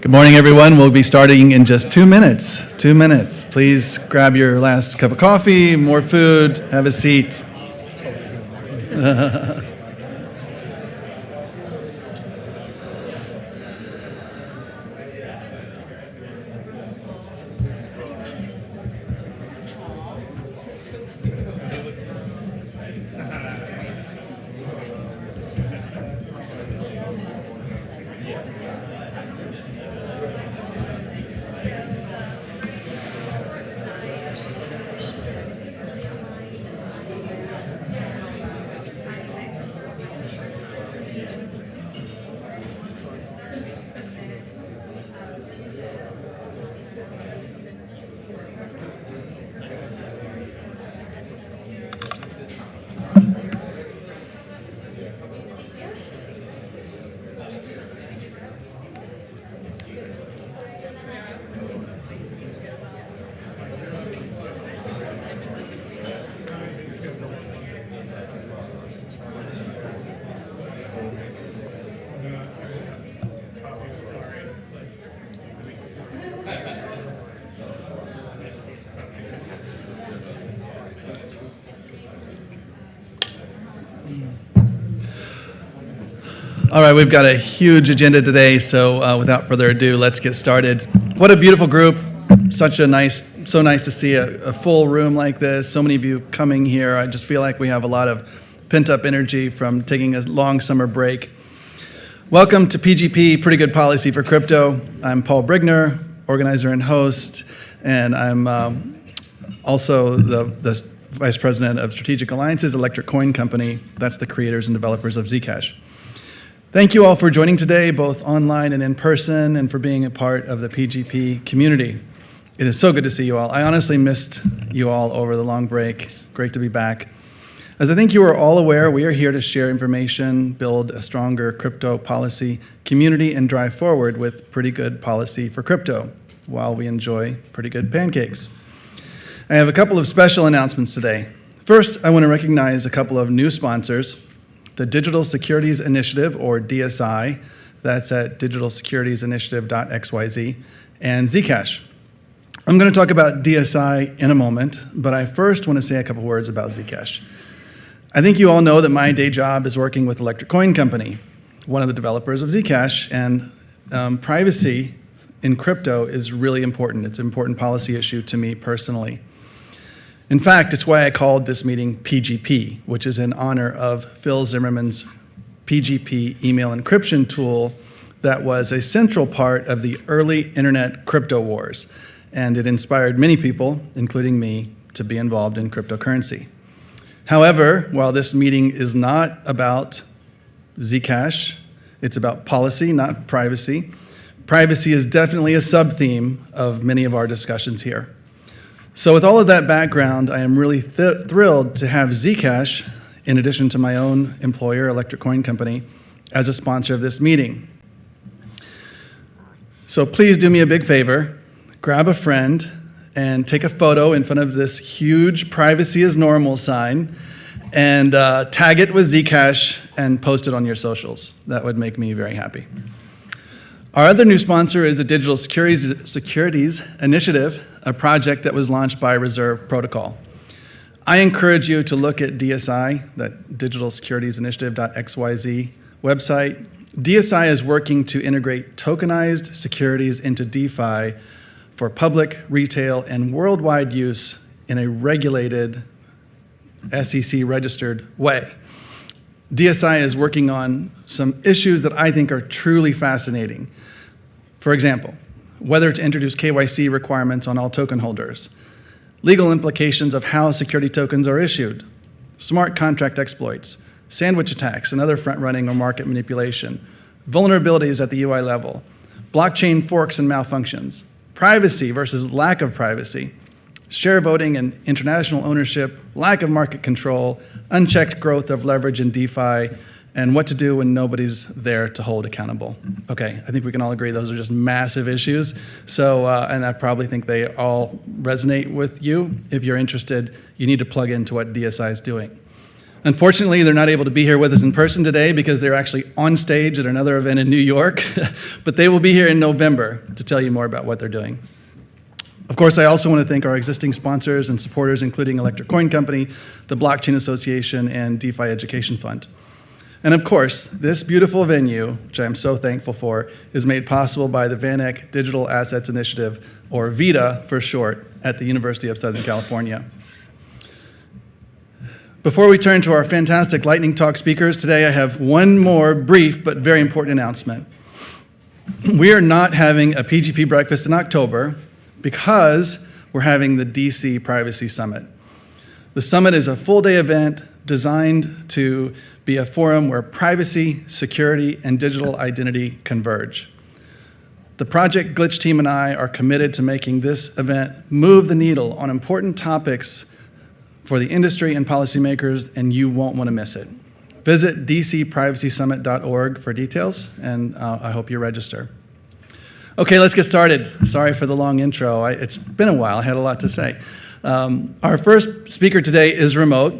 Good morning, everyone. We'll be starting in just 2 minutes. 2 minutes. Please grab your last cup of coffee, more food, have a seat. All right, we've got a huge agenda today, so without further ado, let's get started. What a beautiful group. So nice to see a full room like this. So many of you coming here. I just feel like we have a lot of pent-up energy from taking a long summer break. Welcome to PGP, Pretty Good Policy for Crypto. I'm Paul Brigner, organizer and host, and I'm also the Vice President of Strategic Alliances, Electric Coin Company. That's the creators and developers of Zcash. Thank you all for joining today, both online and in person, and for being a part of the PGP community. It is so good to see you all. I honestly missed you all over the long break. Great to be back. As I think you are all aware, we are here to share information, build a stronger crypto policy community, and drive forward with pretty good policy for crypto while we enjoy pretty good pancakes. I have a couple of special announcements today. First, I want to recognize a couple of new sponsors. The Digital Securities Initiative, or DSI, that's at digitalsecuritiesinitiative.xyz, and Zcash. I'm going to talk about DSI in a moment, but I first want to say a couple words about Zcash. I think you all know that my day job is working with Electric Coin Company, one of the developers of Zcash, and privacy in crypto is really important. It's an important policy issue to me personally. In fact, it's why I called this meeting PGP, which is in honor of Phil Zimmerman's PGP email encryption tool that was a central part of the early internet crypto wars, and it inspired many people, including me, to be involved in cryptocurrency. However, while this meeting is not about Zcash, it's about policy, not privacy. Privacy is definitely a sub-theme of many of our discussions here. So with all of that background, I am really thrilled to have Zcash, in addition to my own employer, Electric Coin Company, as a sponsor of this meeting. So please do me a big favor, grab a friend and take a photo in front of this huge privacy is normal sign and tag it with Zcash and post it on your socials. That would make me very happy. Our other new sponsor is the Digital Securities Initiative, a project that was launched by Reserve Protocol. I encourage you to look at DSI, that digitalsecuritiesinitiative.xyz website. DSI is working to integrate tokenized securities into DeFi for public, retail, and worldwide use in a regulated, SEC-registered way. DSI is working on some issues that I think are truly fascinating. For example, whether to introduce KYC requirements on all token holders, legal implications of how security tokens are issued, smart contract exploits, sandwich attacks and other front-running or market manipulation, vulnerabilities at the UI level, blockchain forks and malfunctions, privacy versus lack of privacy, share voting and international ownership, lack of market control, unchecked growth of leverage in DeFi, and what to do when nobody's there to hold accountable. Okay, I think we can all agree those are just massive issues. So, and I probably think they all resonate with you. If you're interested, you need to plug into what DSI is doing. Unfortunately, they're not able to be here with us in person today because they're actually on stage at another event in New York, but they will be here in November to tell you more about what they're doing. Of course, I also want to thank our existing sponsors and supporters, including Electric Coin Company, the Blockchain Association, and DeFi Education Fund. And of course, this beautiful venue, which I'm so thankful for, is made possible by the VanEck Digital Assets Initiative, or VITA for short, at the University of Southern California. Before we turn to our fantastic lightning talk speakers, today I have one more brief but very important announcement. We are not having a PGP breakfast in October because we're having the DC Privacy Summit. The summit is a full-day event designed to be a forum where privacy, security, and digital identity converge. The Project Glitch team and I are committed to making this event move the needle on important topics for the industry and policymakers, and you won't want to miss it. Visit dcprivacysummit.org for details, and I hope you register. Okay, let's get started. Sorry for the long intro. It's been a while. I had a lot to say. Our first speaker today is remote.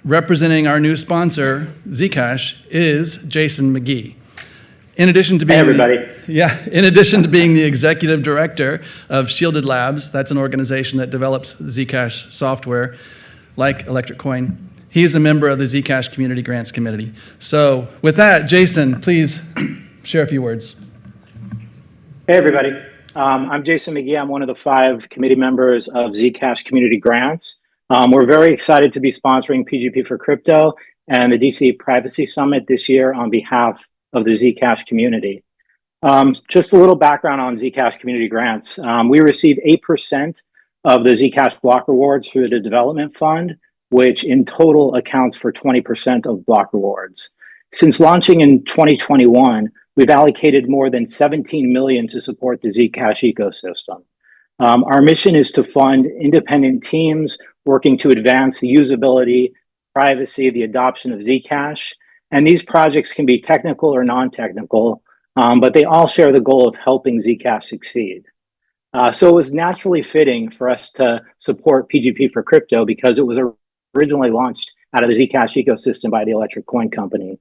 Representing our new sponsor, Zcash, is Jason McGee. In addition to being in addition to being the executive director of Shielded Labs, that's an organization that develops Zcash software like Electric Coin, he is a member of the Zcash Community Grants Committee. So with that, Jason, please share a few words. Hey, everybody. I'm Jason McGee. I'm one of the 5 committee members of Zcash Community Grants. We're very excited to be sponsoring PGP for Crypto and the DC Privacy Summit this year on behalf of the Zcash community. Just a little background on Zcash Community Grants. We receive 8% of the Zcash block rewards through the development fund, which in total accounts for 20% of block rewards. Since launching in 2021, we've allocated more than 17 million to support the Zcash ecosystem. Our mission is to fund independent teams working to advance the usability, privacy, the adoption of Zcash. And these projects can be technical or non-technical, but they all share the goal of helping Zcash succeed. So it was naturally fitting for us to support PGP for Crypto because it was originally launched out of the Zcash ecosystem by the Electric Coin Company.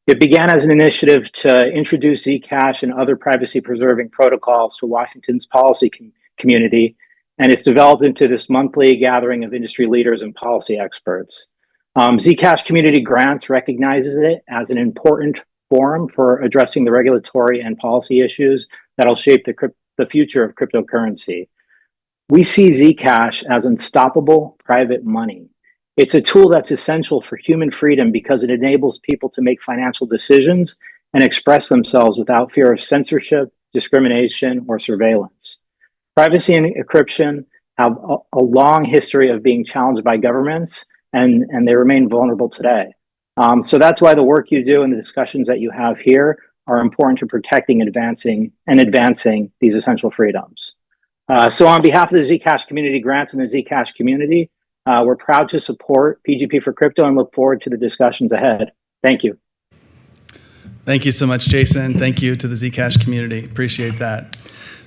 It began as an initiative to introduce Zcash and other privacy-preserving protocols to Washington's policy community, and it's developed into this monthly gathering of industry leaders and policy experts. Zcash Community Grants recognizes it as an important forum for addressing the regulatory and policy issues that'll shape the future of cryptocurrency. We see Zcash as unstoppable private money. It's a tool that's essential for human freedom because it enables people to make financial decisions and express themselves without fear of censorship, discrimination, or surveillance. Privacy and encryption have a long history of being challenged by governments, and they remain vulnerable today. So that's why the work you do and the discussions that you have here are important to protecting and advancing these essential freedoms. So on behalf of the Zcash Community Grants and the Zcash community, we're proud to support PGP for Crypto and look forward to the discussions ahead. Thank you. Thank you so much, Jason. Thank you to the Zcash community. Appreciate that.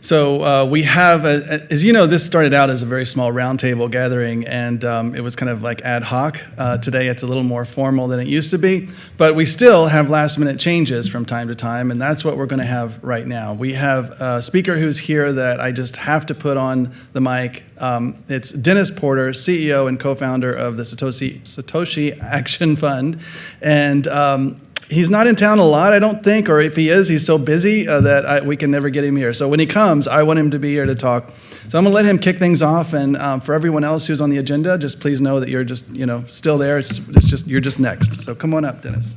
So we have, as you know, this started out as a very small roundtable gathering, and it was kind of like ad hoc. Today it's a little more formal than it used to be, but we still have last-minute changes from time to time, and that's what we're going to have right now. We have a speaker who's here that I just have to put on the mic. It's Dennis Porter, CEO and co-founder of the Satoshi Action Fund, and he's not in town a lot, I don't think, or if he is, he's so busy that we can never get him here. So when he comes, I want him to be here to talk. So I'm gonna let him kick things off, and for everyone else who's on the agenda, just please know that you're just, still there. You're just next. So come on up, Dennis.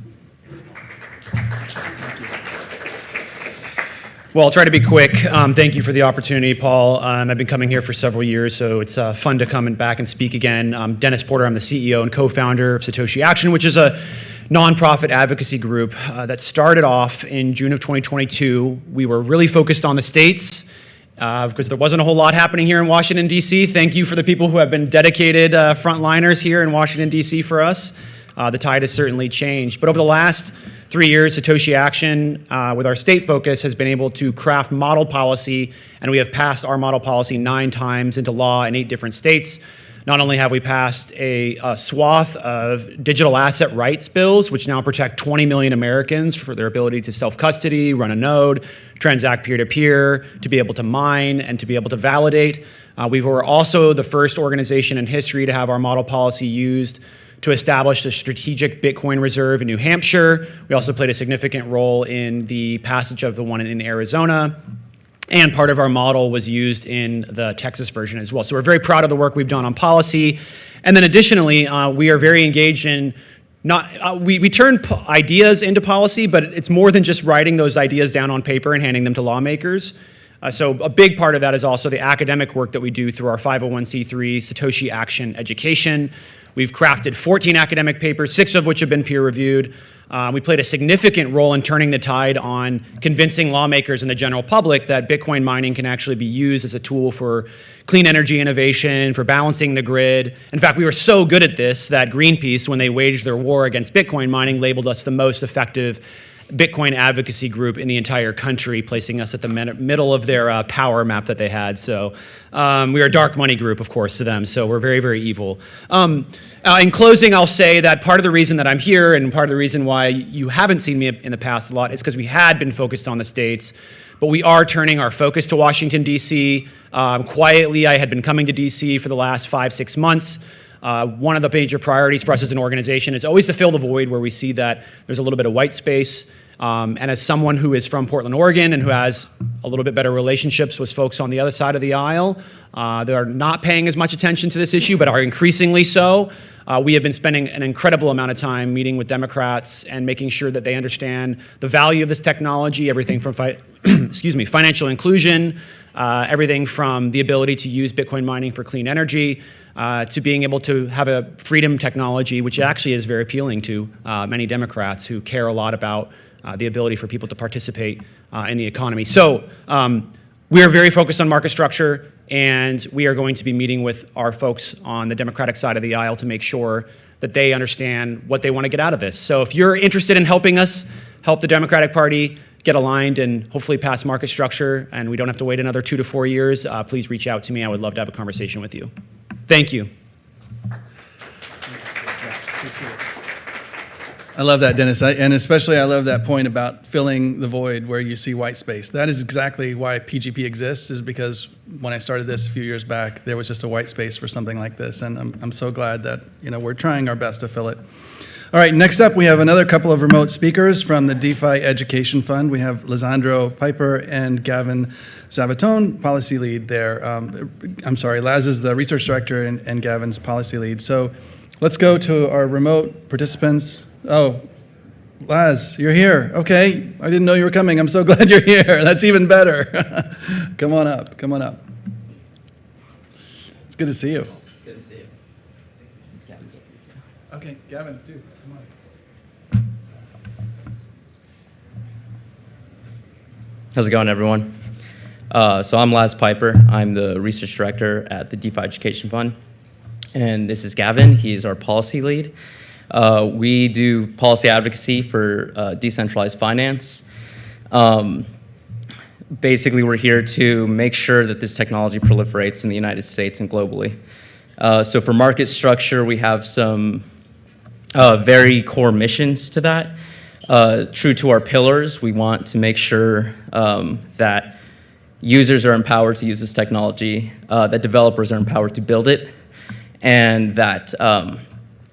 Well, I'll try to be quick. Thank you for the opportunity, Paul. I've been coming here for several years, so it's fun to come back and speak again. I'm Dennis Porter. I'm the CEO and co-founder of Satoshi Action, which is a nonprofit advocacy group that started off in June of 2022. We were really focused on the states because there wasn't a whole lot happening here in Washington, D.C. Thank you for the people who have been dedicated frontliners here in Washington, D.C. for us. The tide has certainly changed. But over the last 3 years, Satoshi Action, with our state focus, has been able to craft model policy, and we have passed our model policy 9 times into law in 8 different states. not only have we passed a swath of digital asset rights bills, which now protect 20 million Americans for their ability to self-custody, run a node, transact peer-to-peer, to be able to mine, and to be able to validate. We were also the first organization in history to have our model policy used to establish the strategic Bitcoin reserve in New Hampshire. We also played a significant role in the passage of the one in Arizona. And part of our model was used in the Texas version as well. So we're very proud of the work we've done on policy. And then additionally, we are very engaged in we turn ideas into policy, but it's more than just writing those ideas down on paper and handing them to lawmakers. So a big part of that is also the academic work that we do through our 501c3 Satoshi Action Education. We've crafted 14 academic papers, 6 of which have been peer-reviewed. We played a significant role in turning the tide on convincing lawmakers and the general public that Bitcoin mining can actually be used as a tool for clean energy innovation, for balancing the grid. In fact, we were so good at this that Greenpeace, when they waged their war against Bitcoin mining, labeled us the most effective Bitcoin advocacy group in the entire country, placing us at the middle of their power map that they had. So we are a dark money group, of course, to them. So we're very, very evil. In closing, I'll say that part of the reason that I'm here and part of the reason why you haven't seen me in the past a lot is because we had been focused on the states, but we are turning our focus to Washington, D.C. Quietly, I had been coming to D.C. for the last 5-6 months. One of the major priorities for us as an organization is always to fill the void where we see that there's a little bit of white space. And as someone who is from Portland, Oregon, and who has a little bit better relationships with folks on the other side of the aisle, that are not paying as much attention to this issue, but are increasingly so, we have been spending an incredible amount of time meeting with Democrats and making sure that they understand the value of this technology, everything from financial inclusion, everything from the ability to use Bitcoin mining for clean energy, to being able to have a freedom technology, which actually is very appealing to many Democrats who care a lot about the ability for people to participate in the economy. So we are very focused on market structure, and we are going to be meeting with our folks on the Democratic side of the aisle to make sure that they understand what they want to get out of this. So if you're interested in helping us help the Democratic Party get aligned and hopefully pass market structure, and we don't have to wait another 2 to 4 years, please reach out to me. I would love to have a conversation with you. Thank you. I love that, Dennis. And especially I love that point about filling the void where you see white space. That is exactly why PGP exists, is because when I started this a few years back, there was just a white space for something like this. And I'm so glad that we're trying our best to fill it. All right, next up, we have another couple of remote speakers from the DeFi Education Fund. We have Lisandro Piper and Gavin Zavatone, policy lead there. Laz is the research director and Gavin's policy lead. So let's go to our remote participants. Oh, Laz, you're here. Okay, I didn't know you were coming. I'm so glad you're here. That's even better. Come on up. It's good to see you. Good to see you. Okay, Gavin, dude, come on. How's it going, everyone? So I'm Laz Piper. I'm the research director at the DeFi Education Fund. And this is Gavin. He is our policy lead. We do policy advocacy for decentralized finance. Basically, we're here to make sure that this technology proliferates in the United States and globally. So for market structure, we have some very core missions to that. True to our pillars, we want to make sure that users are empowered to use this technology, that developers are empowered to build it, and that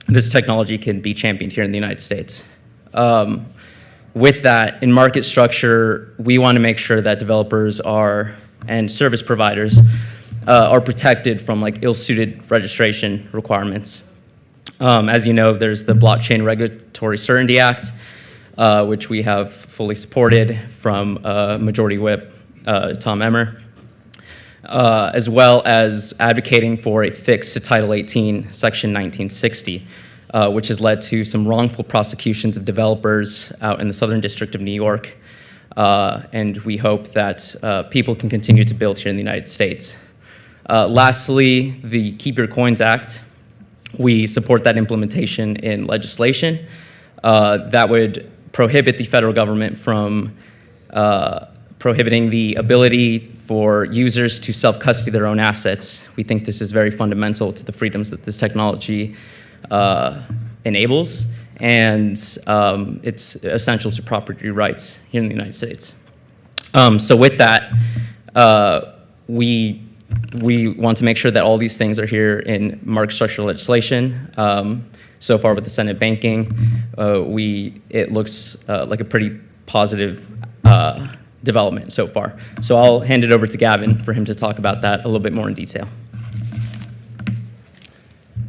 this technology can be championed here in the United States. With that, in market structure, we want to make sure that developers and service providers are protected from ill-suited registration requirements. As you know, there's the Blockchain Regulatory Certainty Act, which we have fully supported from Majority Whip Tom Emmer, as well as advocating for a fix to Title 18, Section 1960, which has led to some wrongful prosecutions of developers out in the Southern District of New York. And we hope that people can continue to build here in the United States. Lastly, the Keep Your Coins Act. We support that implementation in legislation that would prohibit the federal government from prohibiting the ability for users to self-custody their own assets. We think this is very fundamental to the freedoms that this technology enables, and it's essential to property rights here in the United States. So with that, we want to make sure that all these things are here in market structure legislation. So far with the Senate banking, it looks like a pretty positive development so far. So I'll hand it over to Gavin for him to talk about that a little bit more in detail.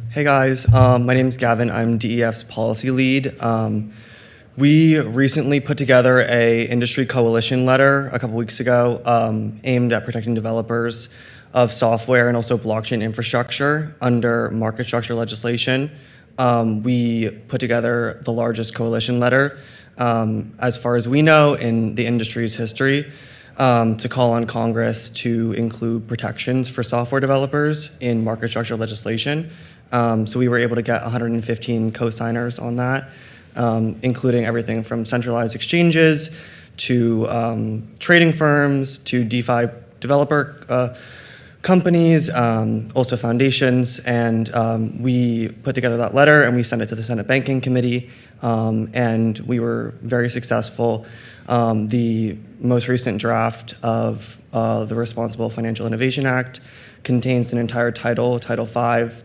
Hey guys, my name is Gavin. I'm DEF's policy lead. We recently put together a industry coalition letter a couple weeks ago aimed at protecting developers of software and also blockchain infrastructure under market structure legislation. We put together the largest coalition letter, as far as we know, in the industry's history, to call on Congress to include protections for software developers in market structure legislation. So we were able to get 115 co-signers on that, including everything from centralized exchanges to trading firms to DeFi developer companies, also foundations, and we put together that letter and we sent it to the Senate Banking Committee, and we were very successful. The most recent draft of the Responsible Financial Innovation Act contains an entire title, Title V,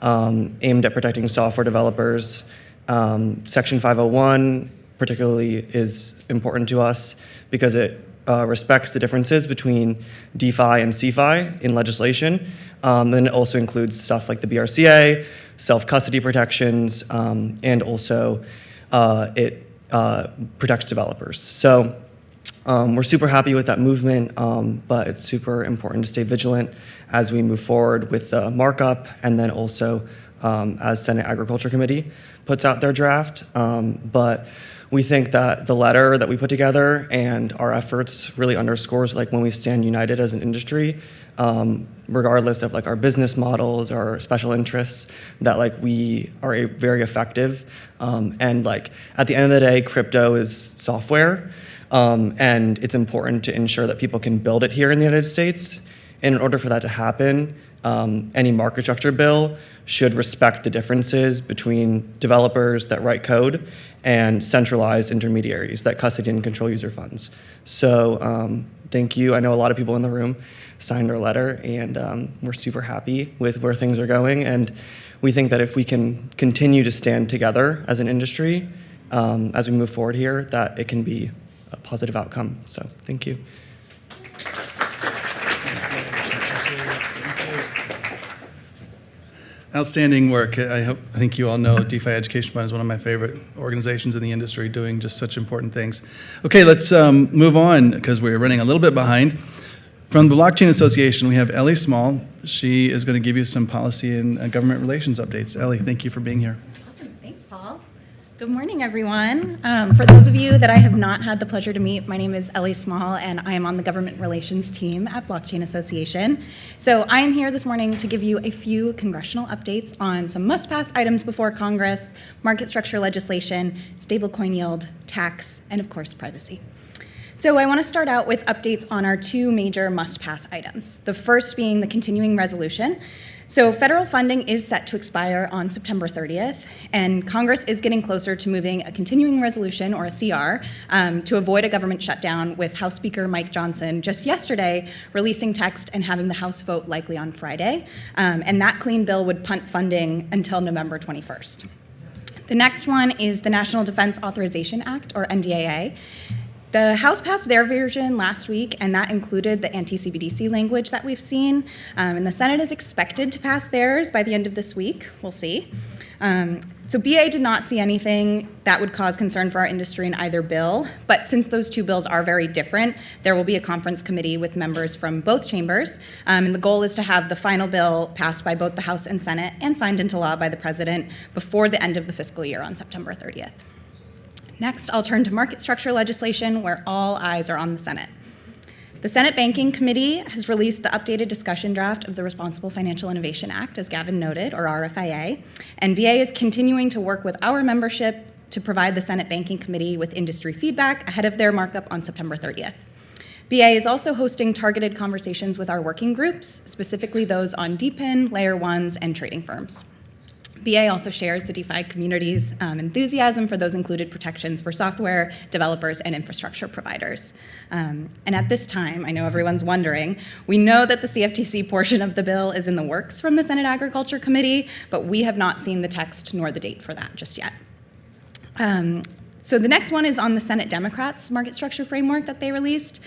aimed at protecting software developers. Section 501 particularly is important to us because it respects the differences between DeFi and CeFi in legislation. And it also includes stuff like the BRCA, self-custody protections, and also it protects developers. So we're super happy with that movement, but it's super important to stay vigilant as we move forward with the markup, and then also as Senate Agriculture Committee puts out their draft. But we think that the letter that we put together and our efforts really underscores like when we stand united as an industry, regardless of like our business models or special interests, that like we are very effective. And like at the end of the day, crypto is software, and it's important to ensure that people can build it here in the United States. And in order for that to happen, any market structure bill should respect the differences between developers that write code and centralized intermediaries that custody and control user funds. So thank you. I know a lot of people in the room signed our letter, and we're super happy with where things are going. And we think that if we can continue to stand together as an industry as we move forward here, that it can be a positive outcome. So thank you. Outstanding work. I think you all know DeFi Education Fund is one of my favorite organizations in the industry doing just such important things. Okay, let's move on because we're running a little bit behind. From the Blockchain Association, we have Ellie Small. She is going to give you some policy and government relations updates. Ellie, thank you for being here. Awesome. Thanks, Paul. Good morning, everyone. For those of you that I have not had the pleasure to meet, my name is Ellie Small, and I am on the government relations team at Blockchain Association. So I am here this morning to give you a few congressional updates on some must-pass items before Congress, market structure legislation, stablecoin yield, tax, and of course, privacy. So I want to start out with updates on our two major must-pass items. The first being the continuing resolution. So federal funding is set to expire on September 30th, and Congress is getting closer to moving a continuing resolution, or a CR, to avoid a government shutdown, with House Speaker Mike Johnson just yesterday releasing text and having the House vote likely on Friday. And that clean bill would punt funding until November 21st. The next one is the National Defense Authorization Act, or NDAA. The House passed their version last week, and that included the anti-CBDC language that we've seen. And the Senate is expected to pass theirs by the end of this week. We'll see. So BA did not see anything that would cause concern for our industry in either bill, but since those two bills are very different, there will be a conference committee with members from both chambers, and the goal is to have the final bill passed by both the House and Senate and signed into law by the President before the end of the fiscal year on September 30th. Next, I'll turn to market structure legislation, where all eyes are on the Senate. The Senate Banking Committee has released the updated discussion draft of the Responsible Financial Innovation Act, as Gavin noted, or RFIA, and BA is continuing to work with our membership to provide the Senate Banking Committee with industry feedback ahead of their markup on September 30th. BA is also hosting targeted conversations with our working groups, specifically those on DPIN, Layer 1s, and trading firms. BA also shares the DeFi community's enthusiasm for those included protections for software developers and infrastructure providers. And at this time, I know everyone's wondering, we know that the CFTC portion of the bill is in the works from the Senate Agriculture Committee, but we have not seen the text nor the date for that just yet. So the next one is on the Senate Democrats' market structure framework that they released.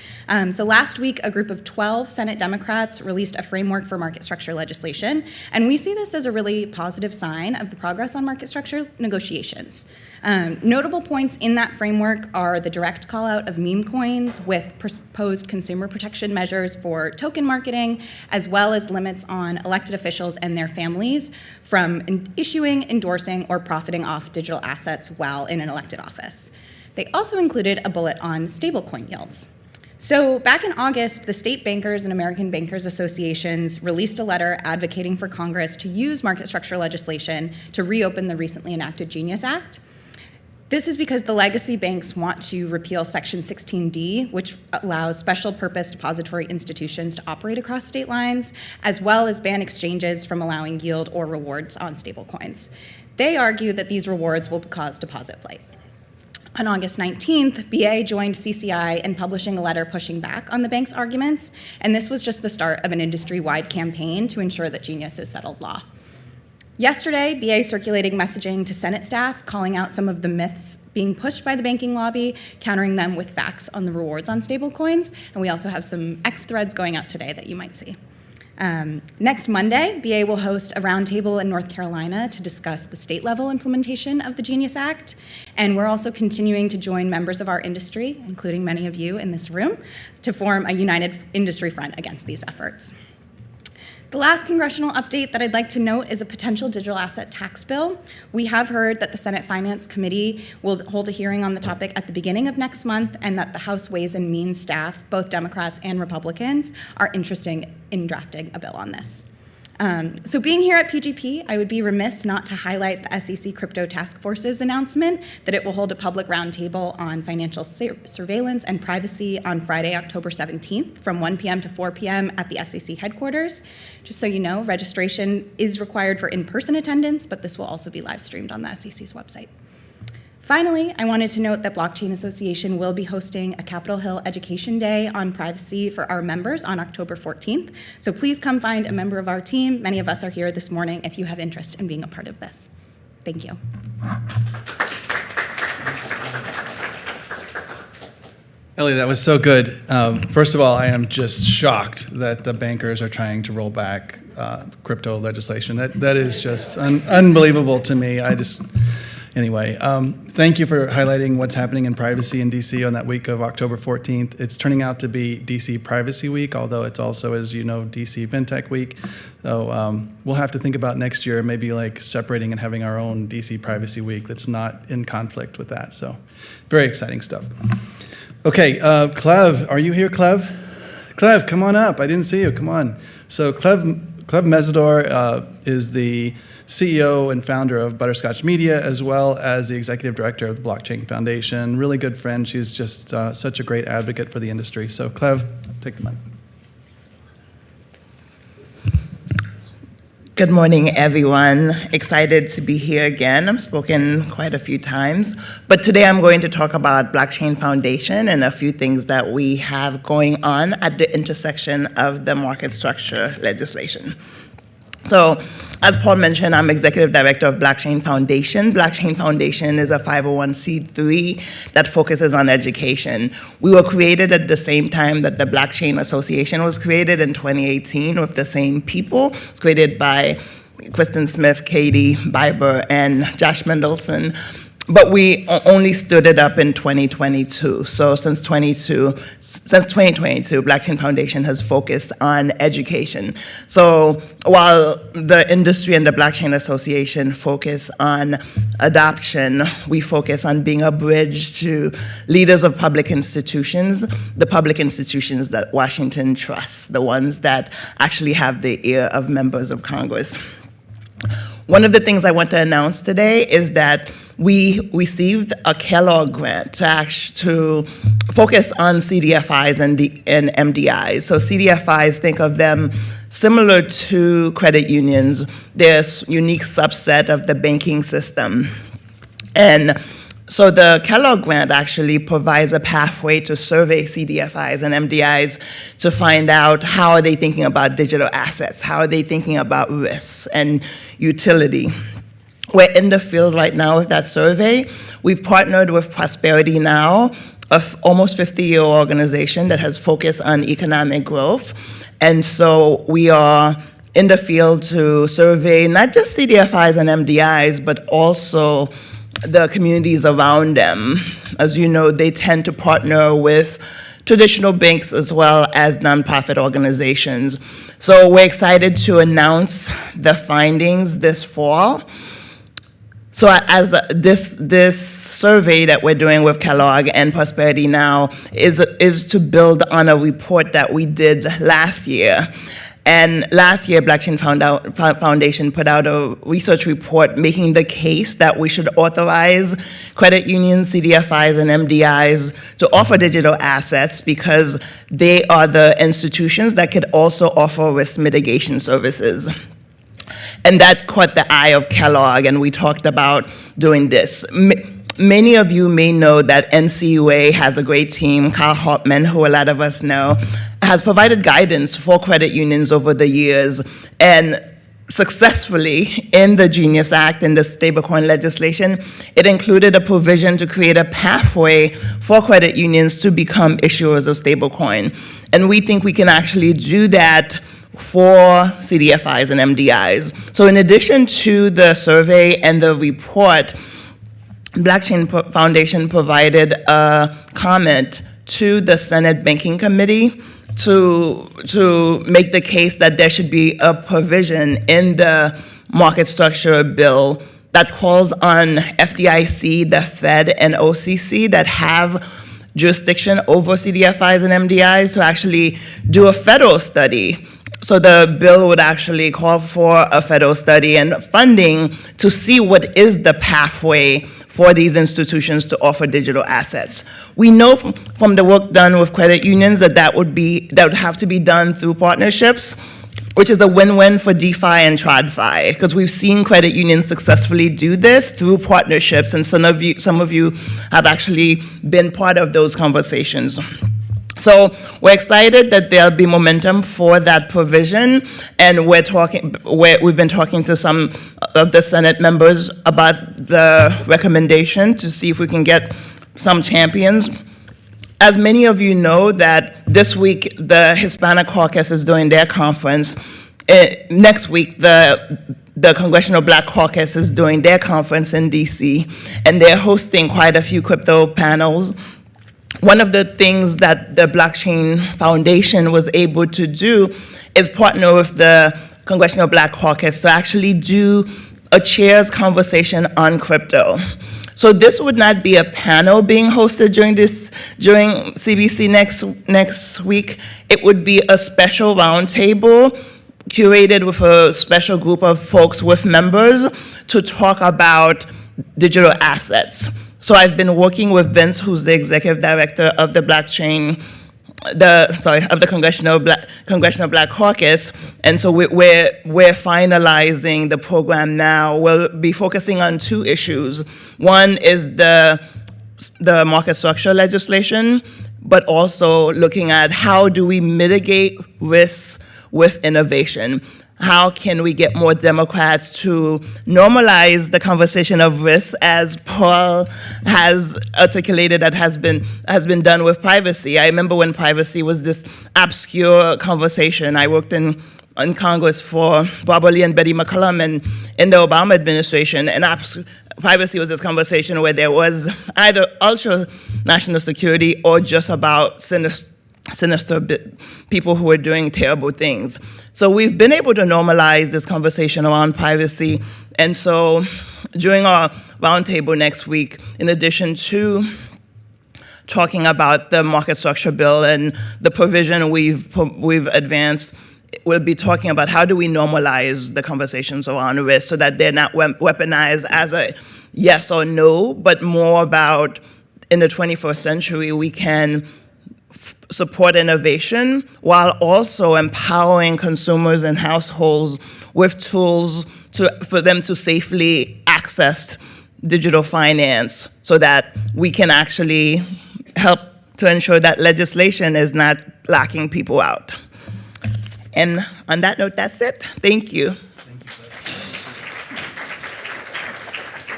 So last week, a group of 12 Senate Democrats released a framework for market structure legislation, and we see this as a really positive sign of the progress on market structure negotiations. Notable points in that framework are the direct call out of meme coins with proposed consumer protection measures for token marketing, as well as limits on elected officials and their families from issuing, endorsing, or profiting off digital assets while in an elected office. They also included a bullet on stablecoin yields. So back in August, the state bankers and American Bankers Associations released a letter advocating for Congress to use market structure legislation to reopen the recently enacted Genius Act. This is because the legacy banks want to repeal Section 16D, which allows special purpose depository institutions to operate across state lines, as well as ban exchanges from allowing yield or rewards on stablecoins. They argue that these rewards will cause deposit flight. On August 19th, BA joined CCI in publishing a letter pushing back on the bank's arguments, and this was just the start of an industry-wide campaign to ensure that Genius is settled law. Yesterday, BA circulating messaging to Senate staff, calling out some of the myths being pushed by the banking lobby, countering them with facts on the rewards on stablecoins, and we also have some X threads going out today that you might see. Next Monday, BA will host a roundtable in North Carolina to discuss the state-level implementation of the Genius Act, and we're also continuing to join members of our industry, including many of you in this room, to form a united industry front against these efforts. The last congressional update that I'd like to note is a potential digital asset tax bill. We have heard that the Senate Finance Committee will hold a hearing on the topic at the beginning of next month, and that the House Ways and Means staff, both Democrats and Republicans, are interested in drafting a bill on this. So being here at PGP, I would be remiss not to highlight the SEC Crypto Task Force's announcement that it will hold a public roundtable on financial surveillance and privacy on Friday, October 17th from 1 p.m. to 4 p.m. at the SEC headquarters. Just so you know, registration is required for in-person attendance, but this will also be live streamed on the SEC's website. Finally, I wanted to note that Blockchain Association will be hosting a Capitol Hill Education Day on privacy for our members on October 14th. So please come find a member of our team. Many of us are here this morning if you have interest in being a part of this. Thank you. Ellie, that was so good. First of all, I am just shocked that the bankers are trying to roll back crypto legislation. That is just unbelievable to me. Anyway, thank you for highlighting what's happening in privacy in DC on that week of October 14th. It's turning out to be DC Privacy Week, although it's also, as you know, DC FinTech Week. So we'll have to think about next year, maybe like separating and having our own DC Privacy Week that's not in conflict with that. So very exciting stuff. Okay, Clev, are you here, Clev? Clev, come on up. I didn't see you. Come on. So Clev Mesidor is the CEO and founder of Butterscotch Media, as well as the executive director of the Blockchain Foundation. Really good friend. She's just such a great advocate for the industry. So Clev, take the mic. Good morning, everyone. Excited to be here again. I've spoken quite a few times, but today I'm going to talk about Blockchain Foundation and a few things that we have going on at the intersection of the market structure legislation. So, as Paul mentioned, I'm executive director of Blockchain Foundation. Blockchain Foundation is a 501c3 that focuses on education. We were created at the same time that the Blockchain Association was created in 2018 with the same people. It's created by Kristen Smith, Katie Biber, and Josh Mendelson. But we only stood it up in 2022. So since 2022, Blockchain Foundation has focused on education. So while the industry and the Blockchain Association focus on adoption, we focus on being a bridge to leaders of public institutions, the public institutions that Washington trusts, the ones that actually have the ear of members of Congress. One of the things I want to announce today is that we received a Kellogg grant to focus on CDFIs and MDIs. So CDFIs, think of them similar to credit unions. They're a unique subset of the banking system. And so the Kellogg grant actually provides a pathway to survey CDFIs and MDIs to find out how are they thinking about digital assets, how are they thinking about risks and utility. We're in the field right now with that survey. We've partnered with Prosperity Now, an almost 50-year organization that has focused on economic growth. And so we are in the field to survey not just CDFIs and MDIs, but also the communities around them. As you know, they tend to partner with traditional banks as well as nonprofit organizations. So we're excited to announce the findings this fall. So as this survey that we're doing with Kellogg and Prosperity Now is to build on a report that we did last year. And last year, Blockchain Foundation put out a research report making the case that we should authorize credit unions, CDFIs, and MDIs to offer digital assets because they are the institutions that could also offer risk mitigation services. And that caught the eye of Kellogg, and we talked about doing this. Many of you may know that NCUA has a great team. Carl Hartman, who a lot of us know, has provided guidance for credit unions over the years. And successfully, in the Genius Act and the stablecoin legislation, it included a provision to create a pathway for credit unions to become issuers of stablecoin. And we think we can actually do that for CDFIs and MDIs. So in addition to the survey and the report, Blockchain Foundation provided a comment to the Senate Banking Committee to make the case that there should be a provision in the market structure bill that calls on FDIC, the Fed, and OCC that have jurisdiction over CDFIs and MDIs to actually do a federal study. So the bill would actually call for a federal study and funding to see what is the pathway for these institutions to offer digital assets. We know from the work done with credit unions that would have to be done through partnerships, which is a win-win for DeFi and TradFi, because we've seen credit unions successfully do this through partnerships, and some of you have actually been part of those conversations. So we're excited that there'll be momentum for that provision, and we've been talking to some of the Senate members about the recommendation to see if we can get some champions. As many of you know, that this week the Hispanic Caucus is doing their conference. Next week, the Congressional Black Caucus is doing their conference in DC, and they're hosting quite a few crypto panels. One of the things that the Blockchain Foundation was able to do is partner with the Congressional Black Caucus to actually do a chairs conversation on crypto. So this would not be a panel being hosted during CBC next week. It would be a special roundtable curated with a special group of folks with members to talk about digital assets. So I've been working with Vince, who's the executive director of the of the Congressional Black Caucus, and so we're finalizing the program now. We'll be focusing on two issues. One is the market structure legislation, but also looking at how do we mitigate risks with innovation. How can we get more Democrats to normalize the conversation of risk, as Paul has articulated that has been done with privacy? I remember when privacy was this obscure conversation. I worked in Congress for Barbara Lee and Betty McCollum and in the Obama administration, and privacy was this conversation where there was either ultra national security or just about sinister people who are doing terrible things. So we've been able to normalize this conversation around privacy. And so during our roundtable next week, in addition to talking about the market structure bill and the provision we've advanced will be talking about how do we normalize the conversations around risk so that they're not weaponized as a yes or no, but more about in the 21st century, we can support innovation while also empowering consumers and households with tools for them to safely access digital finance so that we can actually help to ensure that legislation is not locking people out. And on that note, that's it. Thank you.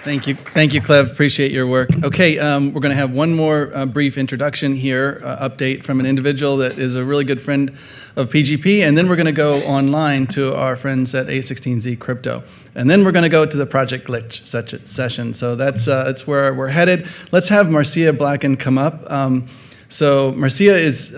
Thank you, Clev. Appreciate your work. Okay, we're going to have one more brief introduction here, update from an individual that is a really good friend of PGP, and then we're going to go online to our friends at A16Z Crypto, and then we're going to go to the Project Glitch session. So that's where we're headed. Let's have Marcia Blacken come up. So Marcia is.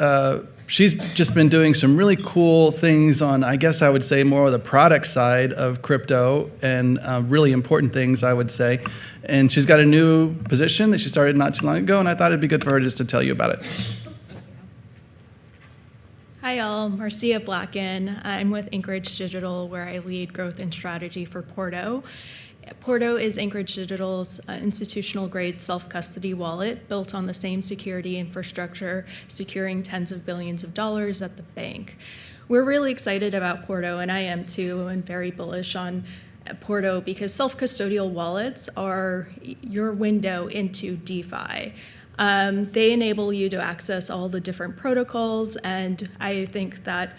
She's just been doing some really cool things on, I guess I would say, more of the product side of crypto and really important things, I would say. And she's got a new position that she started not too long ago, and I thought it'd be good for her just to tell you about it. Hi, all. Marcia Blacken. I'm with Anchorage Digital, where I lead growth and strategy for Porto. Porto is Anchorage Digital's institutional-grade self-custody wallet built on the same security infrastructure, securing tens of billions of dollars at the bank. We're really excited about Porto, and I am too, and very bullish on Porto because self-custodial wallets are your window into DeFi. They enable you to access all the different protocols, and I think that,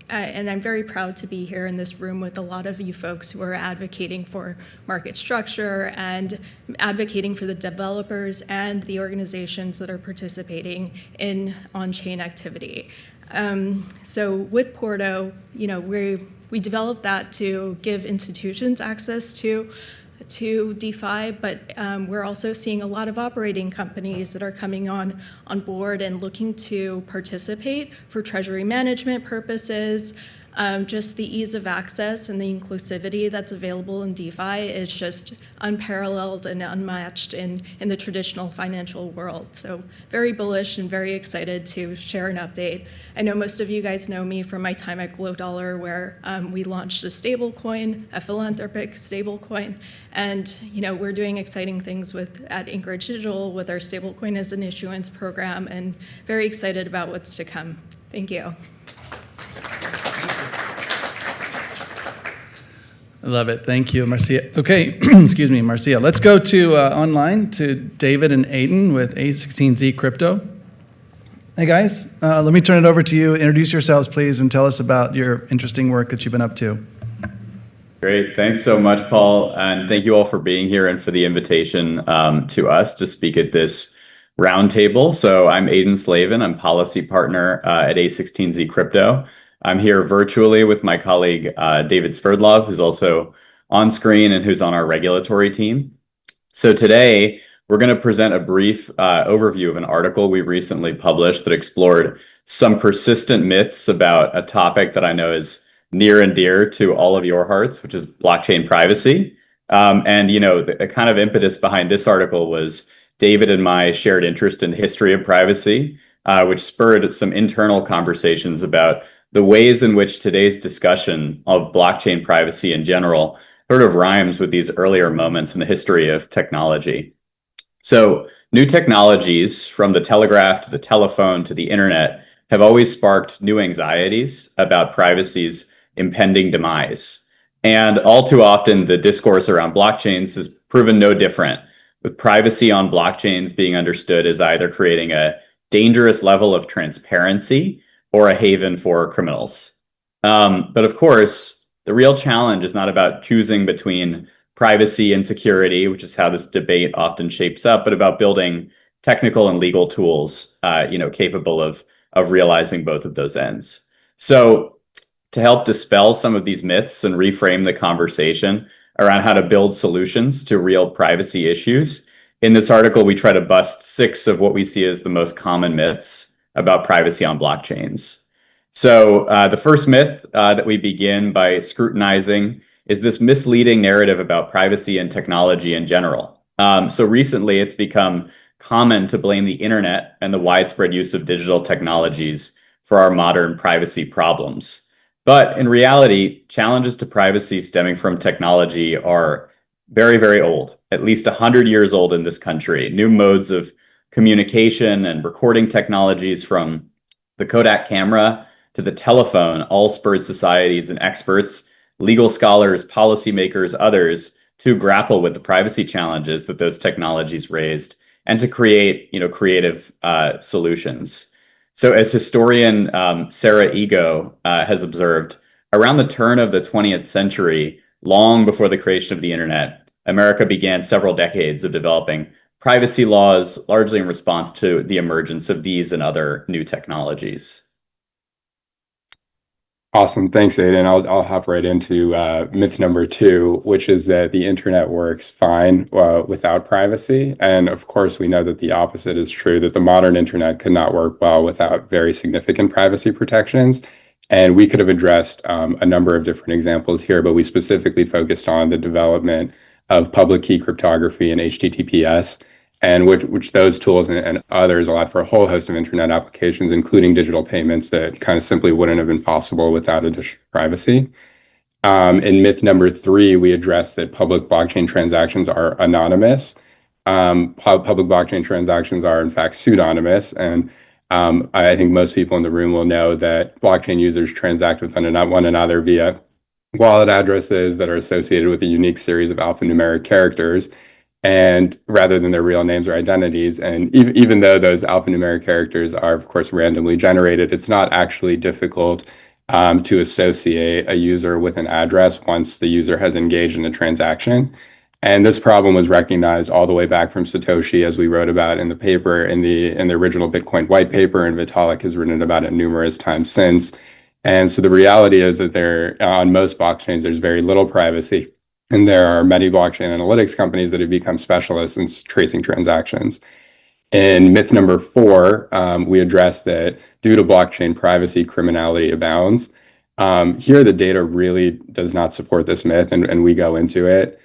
and I'm very proud to be here in this room with a lot of you folks who are advocating for market structure and advocating for the developers and the organizations that are participating in on-chain activity. So with Porto, we developed that to give institutions access to DeFi, but we're also seeing a lot of operating companies that are coming on board and looking to participate for treasury management purposes. Just the ease of access and the inclusivity that's available in DeFi is just unparalleled and unmatched in the traditional financial world. So very bullish and very excited to share an update. I know most of you guys know me from my time at Glow Dollar, where we launched a stablecoin, a philanthropic stablecoin, and we're doing exciting things at Anchorage Digital with our stablecoin as an issuance program, and very excited about what's to come. Thank you. I love it. Thank you, Marcia. Okay, excuse me, Marcia. Let's go to online to David and Aiden with A16Z Crypto. Hey, guys. Let me turn it over to you. Introduce yourselves, please, and tell us about your interesting work that you've been up to. Great. Thanks so much, Paul. And thank you all for being here and for the invitation to us to speak at this roundtable. So I'm Aiden Slavin. I'm policy partner at A16Z Crypto. I'm here virtually with my colleague, David Sverdlov, who's also on screen and who's on our regulatory team. So today, we're going to present a brief overview of an article we recently published that explored some persistent myths about a topic that I know is near and dear to all of your hearts, which is blockchain privacy. And the kind of impetus behind this article was David and my shared interest in the history of privacy, which spurred some internal conversations about the ways in which today's discussion of blockchain privacy in general sort of rhymes with these earlier moments in the history of technology. So new technologies, from the telegraph to the telephone to the internet, have always sparked new anxieties about privacy's impending demise. And all too often, the discourse around blockchains has proven no different, with privacy on blockchains being understood as either creating a dangerous level of transparency or a haven for criminals. But of course, the real challenge is not about choosing between privacy and security, which is how this debate often shapes up, but about building technical and legal tools, capable of realizing both of those ends. So to help dispel some of these myths and reframe the conversation around how to build solutions to real privacy issues, in this article, we try to bust 6 of what we see as the most common myths about privacy on blockchains. So the first myth that we begin by scrutinizing is this misleading narrative about privacy and technology in general. So recently, it's become common to blame the internet and the widespread use of digital technologies for our modern privacy problems. But in reality, challenges to privacy stemming from technology are very, very old, at least 100 years old in this country. New modes of communication and recording technologies, from the Kodak camera to the telephone, all spurred societies and experts, legal scholars, policymakers, others, to grapple with the privacy challenges that those technologies raised and to create, creative solutions. So, as historian Sarah Ego has observed, around the turn of the 20th century, long before the creation of the internet, America began several decades of developing privacy laws, largely in response to the emergence of these and other new technologies. Awesome. Thanks, Aiden. I'll hop right into myth number 2, which is that the internet works fine without privacy. And of course, we know that the opposite is true, that the modern internet could not work well without very significant privacy protections. And we could have addressed a number of different examples here, but we specifically focused on the development of public key cryptography and HTTPS, and which those tools and others allowed for a whole host of internet applications, including digital payments that kind of simply wouldn't have been possible without additional privacy. In myth number 3, we addressed that public blockchain transactions are anonymous. Public blockchain transactions are in fact pseudonymous, and I think most people in the room will know that blockchain users transact with one another via wallet addresses that are associated with a unique series of alphanumeric characters, and rather than their real names or identities. And even though those alphanumeric characters are, of course, randomly generated, it's not actually difficult to associate a user with an address once the user has engaged in a transaction. And this problem was recognized all the way back from Satoshi, as we wrote about in the paper, in the original Bitcoin white paper, and Vitalik has written about it numerous times since. And so the reality is that on most blockchains, there's very little privacy. And there are many blockchain analytics companies that have become specialists in tracing transactions. In myth number 4, we addressed that due to blockchain privacy, criminality abounds. Here, the data really does not support this myth, and we go into it.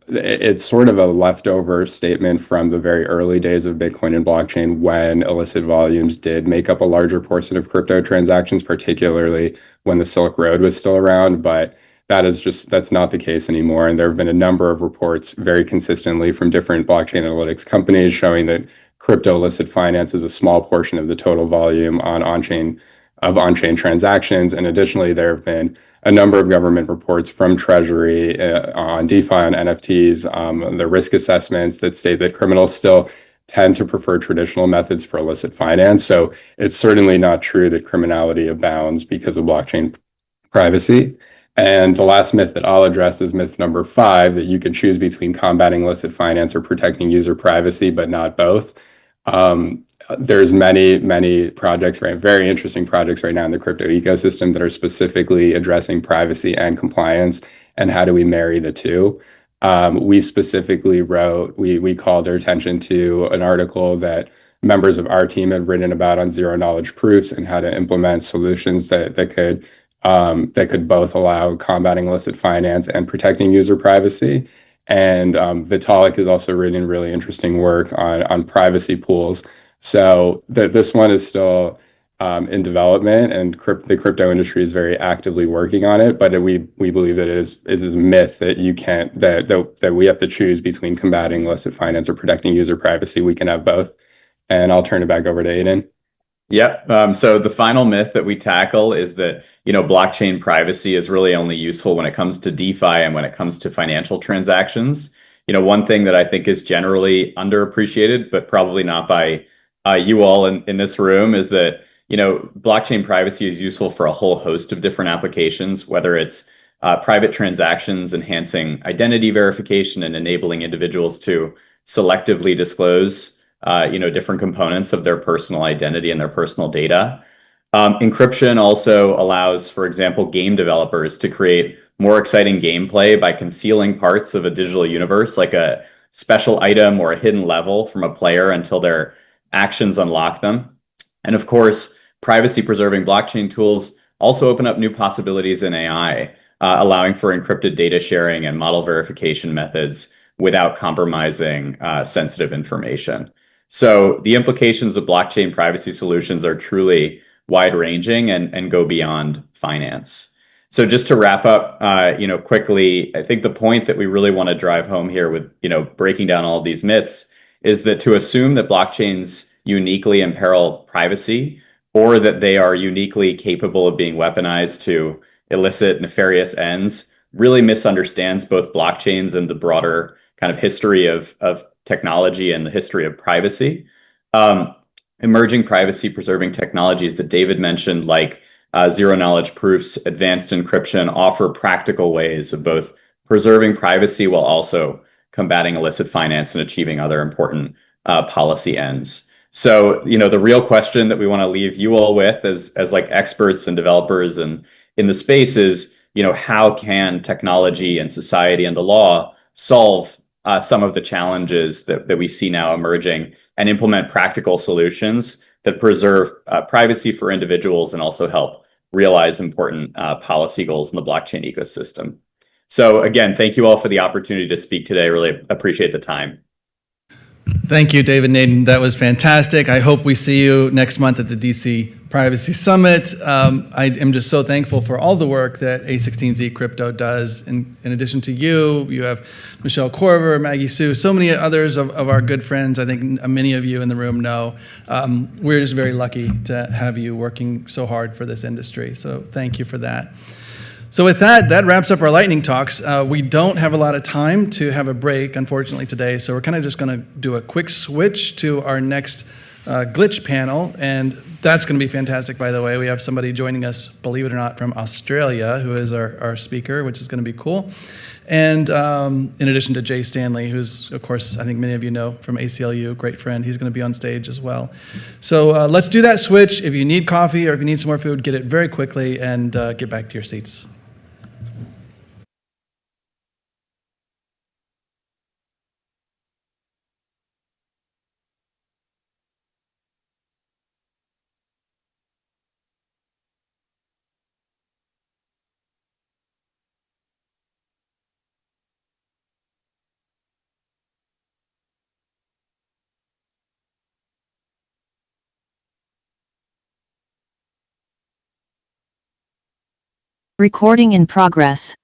It's sort of a leftover statement from the very early days of Bitcoin and blockchain, when illicit volumes did make up a larger portion of crypto transactions, particularly when the Silk Road was still around. But that's not the case anymore. And there have been a number of reports very consistently from different blockchain analytics companies showing that crypto illicit finance is a small portion of the total volume on-chain transactions. And additionally, there have been a number of government reports from Treasury on DeFi, on NFTs, the risk assessments that state that criminals still tend to prefer traditional methods for illicit finance. So it's certainly not true that criminality abounds because of blockchain privacy. And the last myth that I'll address is myth number 5, that you can choose between combating illicit finance or protecting user privacy, but not both. There's many projects, right? Very interesting projects right now in the crypto ecosystem that are specifically addressing privacy and compliance, and how do we marry the two? We specifically we called our attention to an article that members of our team had written about on zero knowledge proofs and how to implement solutions that could both allow combating illicit finance and protecting user privacy. And Vitalik has also written really interesting work on privacy pools. So this one is still in development, and the crypto industry is very actively working on it. But we believe that it is a myth that that we have to choose between combating illicit finance or protecting user privacy. We can have both. And I'll turn it back over to Aiden. Yep. So the final myth that we tackle is that, blockchain privacy is really only useful when it comes to DeFi and when it comes to financial transactions. One thing that I think is generally underappreciated, but probably not by you all in this room, is that, blockchain privacy is useful for a whole host of different applications, whether it's private transactions, enhancing identity verification and enabling individuals to selectively disclose different components of their personal identity and their personal data. Encryption also allows, for example, game developers to create more exciting gameplay by concealing parts of a digital universe, like a special item or a hidden level, from a player until their actions unlock them. And of course, privacy-preserving blockchain tools also open up new possibilities in AI, allowing for encrypted data sharing and model verification methods without compromising sensitive information. So the implications of blockchain privacy solutions are truly wide-ranging and go beyond finance. So just to wrap up, quickly, I think the point that we really want to drive home here with, breaking down all of these myths is that to assume that blockchains uniquely imperil privacy or that they are uniquely capable of being weaponized to illicit nefarious ends really misunderstands both blockchains and the broader kind of history of technology and the history of privacy. Emerging privacy preserving technologies that David mentioned, like zero knowledge proofs, advanced encryption, offer practical ways of both preserving privacy while also combating illicit finance and achieving other important policy ends. So, the real question that we want to leave you all with as like experts and developers and in the space is, how can technology and society and the law solve some of the challenges that we see now emerging and implement practical solutions that preserve privacy for individuals and also help realize important policy goals in the blockchain ecosystem. So again, thank you all for the opportunity to speak today. Really appreciate the time. Thank you, David Naden. That was fantastic. I hope we see you next month at the DC Privacy Summit. I am just so thankful for all the work that A16Z Crypto does. In addition to you, you have Michelle Corver, Maggie Sue, so many others of our good friends. I think many of you in the room know. We're just very lucky to have you working so hard for this industry. So thank you for that. So with that wraps up our lightning talks. We don't have a lot of time to have a break, unfortunately, today. So we're kind of just going to do a quick switch to our next glitch panel. And that's going to be fantastic, by the way. We have somebody joining us, believe it or not, from Australia, who is our speaker, which is going to be cool. And in addition to Jay Stanley, who's, of course, I think many of you know from ACLU, great friend. He's going to be on stage as well. So let's do that switch. If you need coffee or if you need some more food, get it very quickly and get back to your seats. Recording in progress.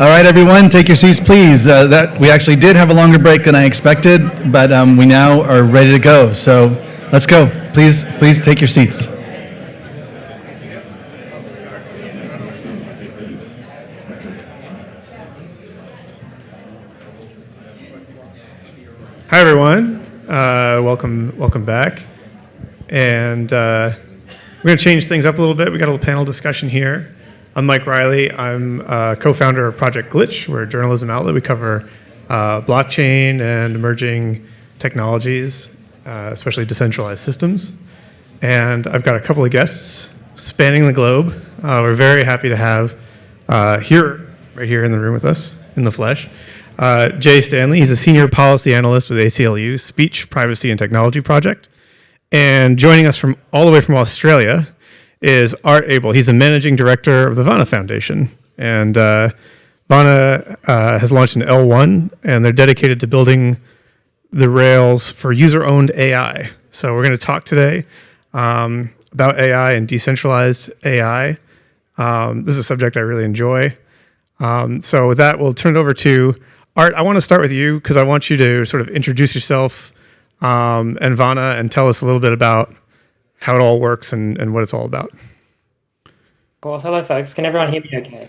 All right, everyone, take your seats, please. We actually did have a longer break than I expected, but we now are ready to go. So let's go. Please take your seats. Hi, everyone. Welcome back. And we're going to change things up a little bit. We got a little panel discussion here. I'm Mike Riley. I'm co-founder of Project Glitch. We're a journalism outlet. We cover blockchain and emerging technologies, especially decentralized systems. And I've got a couple of guests spanning the globe. We're very happy to have right here in the room with us, in the flesh, Jay Stanley. He's a senior policy analyst with ACLU's Speech, Privacy, and Technology Project. And joining us from all the way from Australia is Art Abel. He's a managing director of the Vana Foundation. And Vana has launched an L1, and they're dedicated to building the rails for user-owned AI. So we're going to talk today about AI and decentralized AI. This is a subject I really enjoy. So with that, we'll turn it over to Art. I want to start with you because I want you to sort of introduce yourself and Vana and tell us a little bit about how it all works and what it's all about. Cool. Hello, folks. Can everyone hear me okay?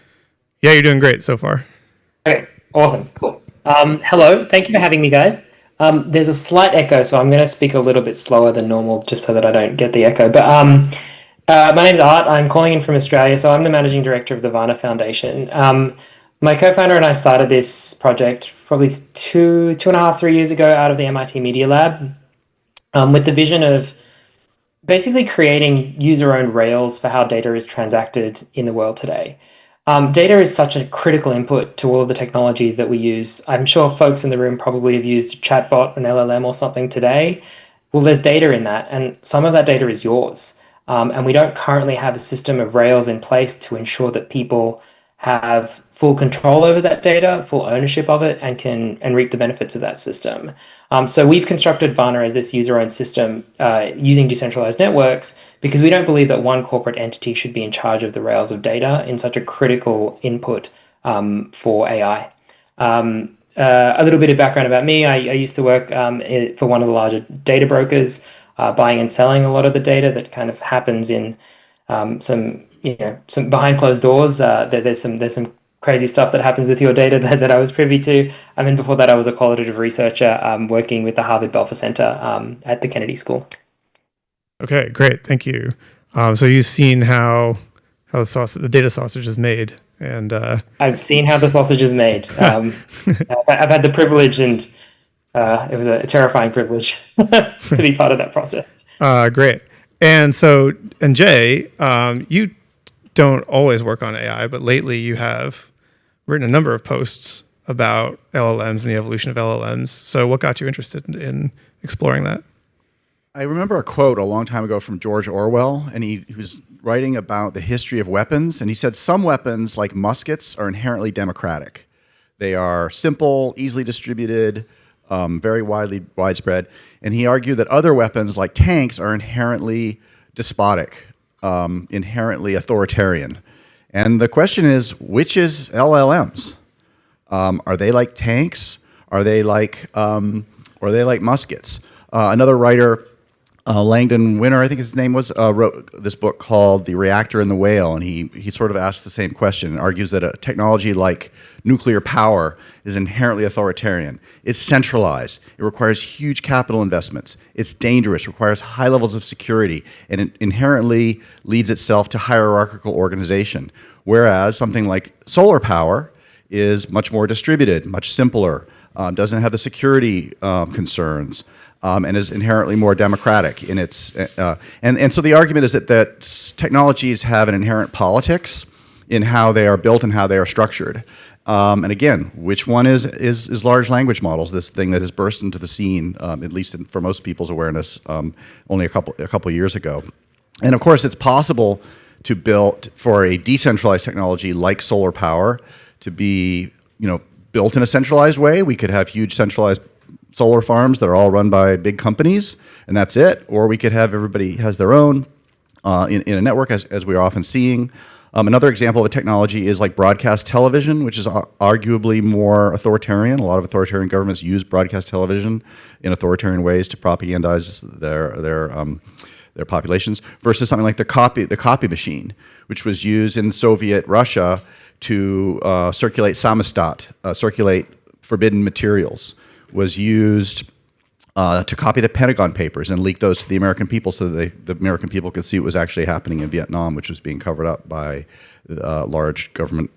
Yeah, you're doing great so far. Okay, awesome. Cool. Hello. Thank you for having me, guys. There's a slight echo, so I'm going to speak a little bit slower than normal just so that I don't get the echo. But my name's Art. I'm calling in from Australia, so I'm the managing director of the Vana Foundation. My co-founder and I started this project probably 2.5-3 years ago out of the MIT Media Lab with the vision of basically creating user-owned rails for how data is transacted in the world today. Data is such a critical input to all of the technology that we use. I'm sure folks in the room probably have used a chatbot, an LLM or something today. Well, there's data in that, and some of that data is yours. And we don't currently have a system of rails in place to ensure that people have full control over that data, full ownership of it, and reap the benefits of that system. So we've constructed Vana as this user-owned system using decentralized networks because we don't believe that one corporate entity should be in charge of the rails of data in such a critical input for AI. A little bit of background about me. I used to work for one of the larger data brokers, buying and selling a lot of the data that kind of happens in some behind closed doors. There's some crazy stuff that happens with your data that I was privy to. I mean, before that, I was a qualitative researcher working with the Harvard Belfer Center at the Kennedy School. Okay, great. Thank you. So you've seen how the data sausage is made, and I've seen how the sausage is made. I've had the privilege, and it was a terrifying privilege to be part of that process. Great. And Jay, you don't always work on AI, but lately you have written a number of posts about LLMs and the evolution of LLMs. So what got you interested in exploring that? I remember a quote a long time ago from George Orwell, and he was writing about the history of weapons, and he said some weapons, like muskets, are inherently democratic. They are simple, easily distributed, very widespread. And he argued that other weapons, like tanks, are inherently despotic, inherently authoritarian. And the question is, which is LLMs? Are they like tanks? Are they like muskets? Another writer, Langdon Winner, I think his name was, wrote this book called The Reactor and the Whale, and he sort of asks the same question and argues that a technology like nuclear power is inherently authoritarian. It's centralized. It requires huge capital investments. It's dangerous, requires high levels of security, and it inherently leads itself to hierarchical organization. Whereas something like solar power is much more distributed, much simpler, doesn't have the security concerns, and is inherently more democratic in its. And so the argument is that technologies have an inherent politics in how they are built and how they are structured. And again, which one is large language models? This thing that has burst into the scene, at least for most people's awareness, only a couple years ago. And of course, it's possible to build for a decentralized technology like solar power to be, built in a centralized way. We could have huge centralized solar farms that are all run by big companies, and that's it. Or we could have everybody has their own in a network, as we're often seeing. Another example of a technology is like broadcast television, which is arguably more authoritarian. A lot of authoritarian governments use broadcast television in authoritarian ways to propagandize their populations, versus something like the copy machine, which was used in Soviet Russia to circulate samizdat, circulate forbidden materials, was used to copy the Pentagon Papers and leak those to the American people so that the American people could see what was actually happening in Vietnam, which was being covered up by large government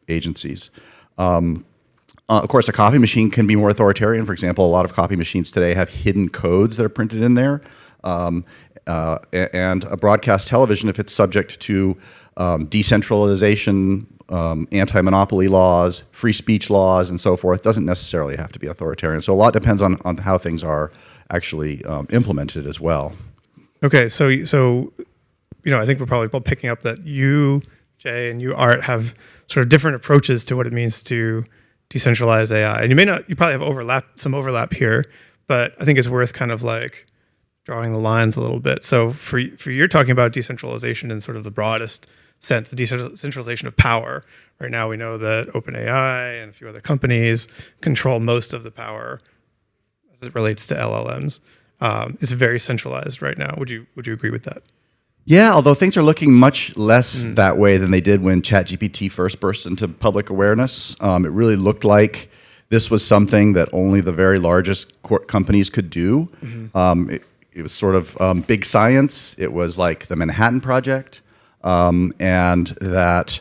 agencies. Of course, a copy machine can be more authoritarian. For example, a lot of copy machines today have hidden codes that are printed in there. And a broadcast television, if it's subject to decentralization, anti-monopoly laws, free speech laws, and so forth, doesn't necessarily have to be authoritarian. So a lot depends on how things are actually implemented as well. Okay, so I think we're probably both picking up that you, Jay, and you, Art, have sort of different approaches to what it means to decentralize AI. And you probably have some overlap here, but I think it's worth kind of like drawing the lines a little bit. So for you're talking about decentralization in sort of the broadest sense, the decentralization of power. Right now we know that OpenAI and a few other companies control most of the power as it relates to LLMs. It's very centralized right now. Would you agree with that? Yeah, although things are looking much less that way than they did when ChatGPT first burst into public awareness. It really looked like this was something that only the very largest companies could do. It was sort of big science. It was like the Manhattan Project. And that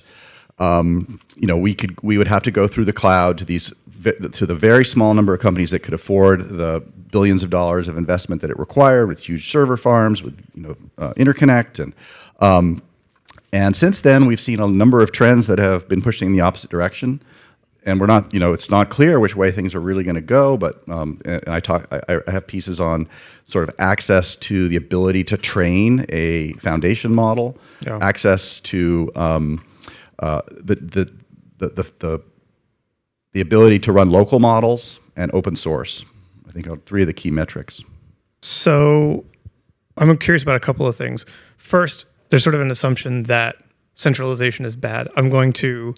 we would have to go through the cloud to the very small number of companies that could afford the billions of dollars of investment that it required, with huge server farms, with interconnect, and since then we've seen a number of trends that have been pushing in the opposite direction. And we're not, it's not clear which way things are really going to go. But and I have pieces on sort of access to the ability to train a foundation model, access to the ability to run local models, and open source. I think are three of the key metrics. So I'm curious about a couple of things. First, there's sort of an assumption that centralization is bad. I'm going to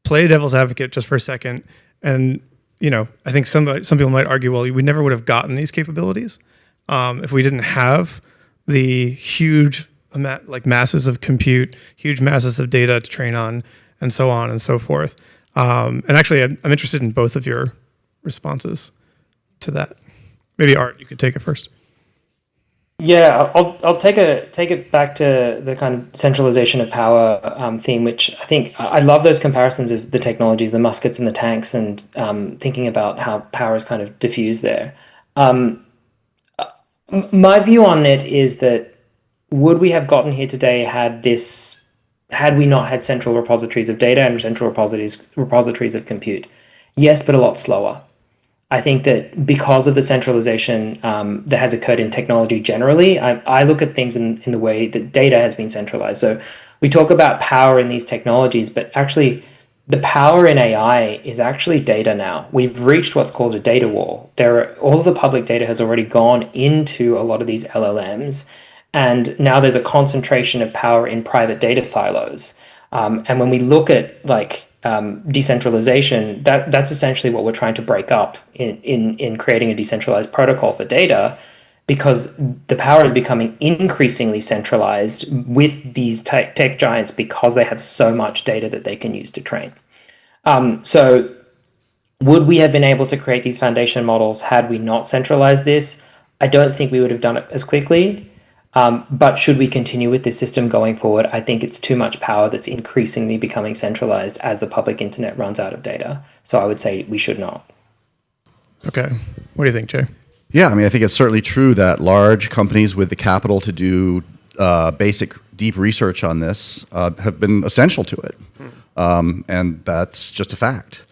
play devil's advocate just for a second. And, I think some people might argue, well, we never would have gotten these capabilities if we didn't have the huge masses of compute, huge masses of data to train on, and so on and so forth. And actually, I'm interested in both of your responses to that. Maybe Art, you could take it first. Yeah, I'll take it back to the kind of centralization of power theme, which I think I love those comparisons of the technologies, the muskets and the tanks, and thinking about how power is kind of diffused there. My view on it is that would we have gotten here today had we not had central repositories of data and central repositories of compute? Yes, but a lot slower. I think that because of the centralization that has occurred in technology generally, I look at things in the way that data has been centralized. So we talk about power in these technologies, but actually the power in AI is actually data now. We've reached what's called a data wall. All of the public data has already gone into a lot of these LLMs, and now there's a concentration of power in private data silos. And when we look at decentralization, that's essentially what we're trying to break up in creating a decentralized protocol for data, because the power is becoming increasingly centralized with these tech giants because they have so much data that they can use to train. So would we have been able to create these foundation models had we not centralized this? I don't think we would have done it as quickly. But should we continue with this system going forward? I think it's too much power that's increasingly becoming centralized as the public internet runs out of data. So I would say we should not. Okay. What do you think, Jay? Yeah, I think it's certainly true that large companies with the capital to do basic, deep research on this have been essential to it. And that's just a fact.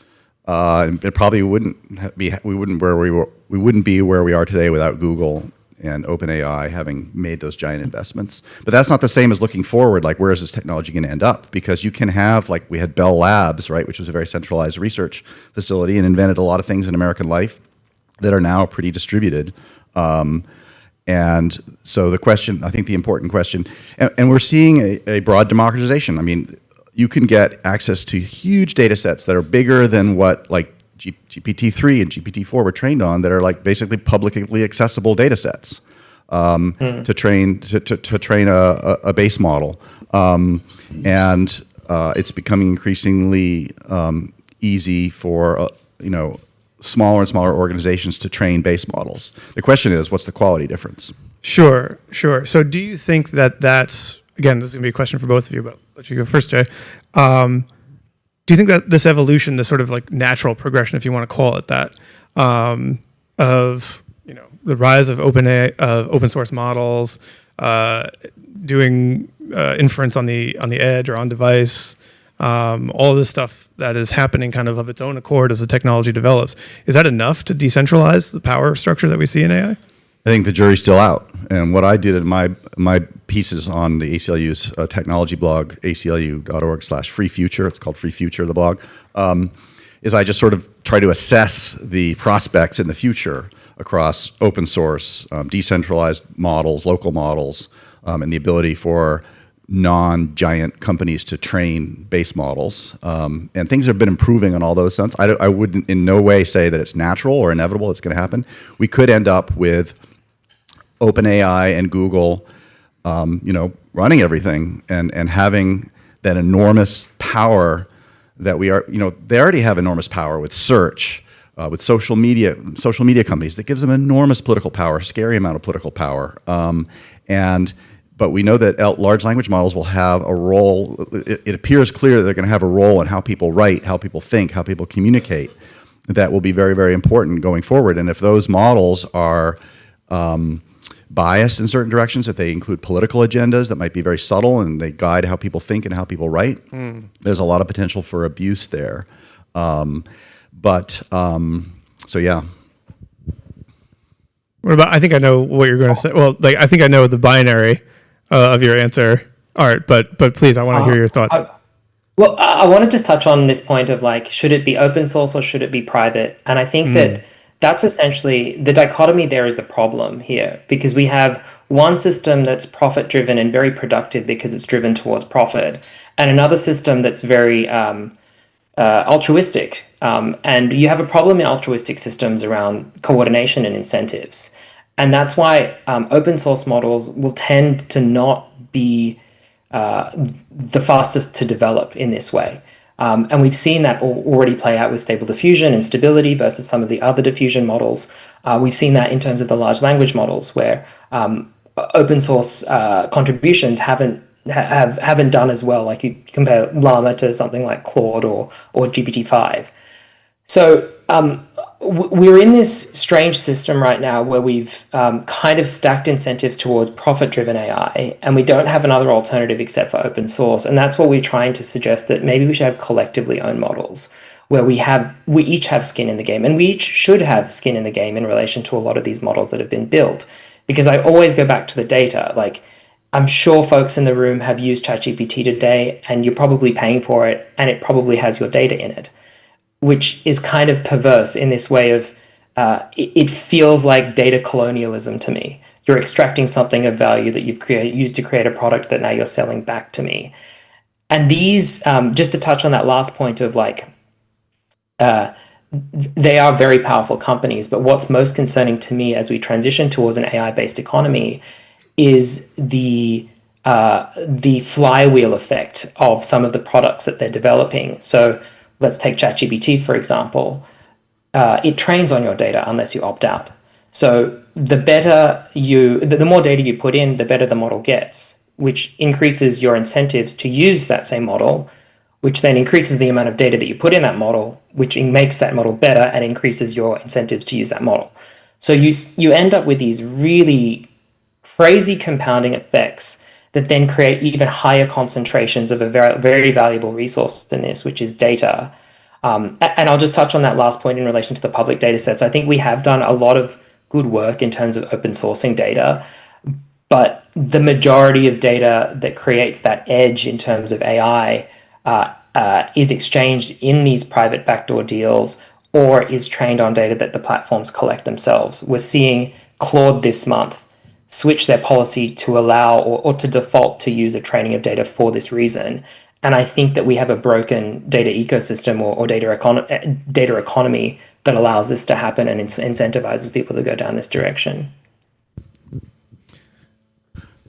It probably wouldn't be, we wouldn't be where we are today without Google and OpenAI having made those giant investments. But that's not the same as looking forward, like where is this technology going to end up? Because you can have, like we had Bell Labs, right, which was a very centralized research facility and invented a lot of things in American life that are now pretty distributed. And so the question, I think the important question, and we're seeing a broad democratization. I mean, you can get access to huge data sets that are bigger than what like GPT-3 and GPT-4 were trained on, that are like basically publicly accessible data sets to train a base model. And it's becoming increasingly easy for smaller and smaller organizations to train base models. The question is, what's the quality difference? Sure. So do you think that that's, again, this is going to be a question for both of you, but I'll let you go first, Jay. Do you think that this evolution, this sort of like natural progression, if you want to call it that, of the rise of open source models, doing inference on the edge or on device, all this stuff that is happening kind of its own accord as the technology develops, is that enough to decentralize the power structure that we see in AI? I think the jury's still out. And what I did in my pieces on the ACLU's technology blog, aclu.org/free future, it's called Free Future, the blog, is I just sort of try to assess the prospects in the future across open source, decentralized models, local models, and the ability for non-giant companies to train base models. And things have been improving on all those fronts. I wouldn't in no way say that it's natural or inevitable it's going to happen. We could end up with OpenAI and Google, running everything and having that enormous power that we are, they already have enormous power with search, with social media companies that gives them enormous political power, scary amount of political power. But we know that large language models will have a role. It appears clear that they're going to have a role in how people write, how people think, how people communicate. That will be very, very important going forward. And if those models are biased in certain directions, if they include political agendas that might be very subtle and they guide how people think and how people write, there's a lot of potential for abuse there. So yeah. What about, I think I know what you're going to say. Well, I think I know the binary of your answer, Art, but please, I want to hear your thoughts. I want to just touch on this point of should it be open source or should it be private? And I think that that's essentially the dichotomy. There is the problem here, because we have one system that's profit driven and very productive because it's driven towards profit, and another system that's very altruistic. And you have a problem in altruistic systems around coordination and incentives. And that's why open source models will tend to not be the fastest to develop in this way. And we've seen that already play out with Stable Diffusion and Stability versus some of the other diffusion models. We've seen that in terms of the large language models, where open source contributions haven't done as well. Like you compare Llama to something like Claude or GPT-5. So we're in this strange system right now where we've kind of stacked incentives towards profit-driven AI, and we don't have another alternative except for open source. And that's what we're trying to suggest, that maybe we should have collectively owned models where we each have skin in the game, and we each should have skin in the game in relation to a lot of these models that have been built. Because I always go back to the data. I'm sure folks in the room have used ChatGPT today, and you're probably paying for it, and it probably has your data in it, which is kind of perverse in this way of, it feels like data colonialism to me. You're extracting something of value that you've used to create a product that now you're selling back to me. And these, just to touch on that last point of they are very powerful companies, but what's most concerning to me as we transition towards an AI-based economy is the flywheel effect of some of the products that they're developing. So let's take ChatGPT, for example. It trains on your data unless you opt out. So the more data you put in, the better the model gets, which increases your incentives to use that same model, which then increases the amount of data that you put in that model, which makes that model better and increases your incentives to use that model. So you end up with these really crazy compounding effects that then create even higher concentrations of a very, very valuable resource in this, which is data. And I'll just touch on that last point in relation to the public data sets. I think we have done a lot of good work in terms of open sourcing data, but the majority of data that creates that edge in terms of AI is exchanged in these private backdoor deals or is trained on data that the platforms collect themselves. We're seeing Claude this month switch their policy to allow or to default to use a training of data for this reason. And I think that we have a broken data ecosystem or data economy that allows this to happen and incentivizes people to go down this direction.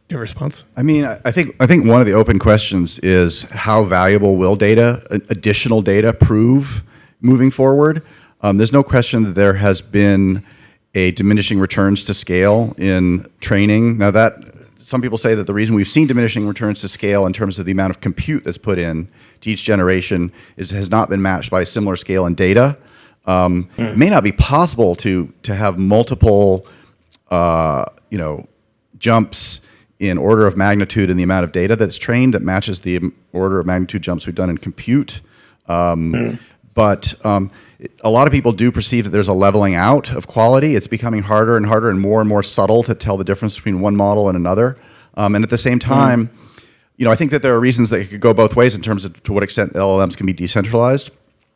Your response? I mean, I think one of the open questions is how valuable will additional data prove moving forward? There's no question that there has been a diminishing returns to scale in training. Now that some people say that the reason we've seen diminishing returns to scale in terms of the amount of compute that's put in to each generation has not been matched by a similar scale in data. It may not be possible to have multiple, jumps in order of magnitude in the amount of data that's trained that matches the order of magnitude jumps we've done in compute. But a lot of people do perceive that there's a leveling out of quality. It's becoming harder and harder and more subtle to tell the difference between one model and another. And at the same time, I think that there are reasons that it could go both ways in terms of to what extent LLMs can be decentralized.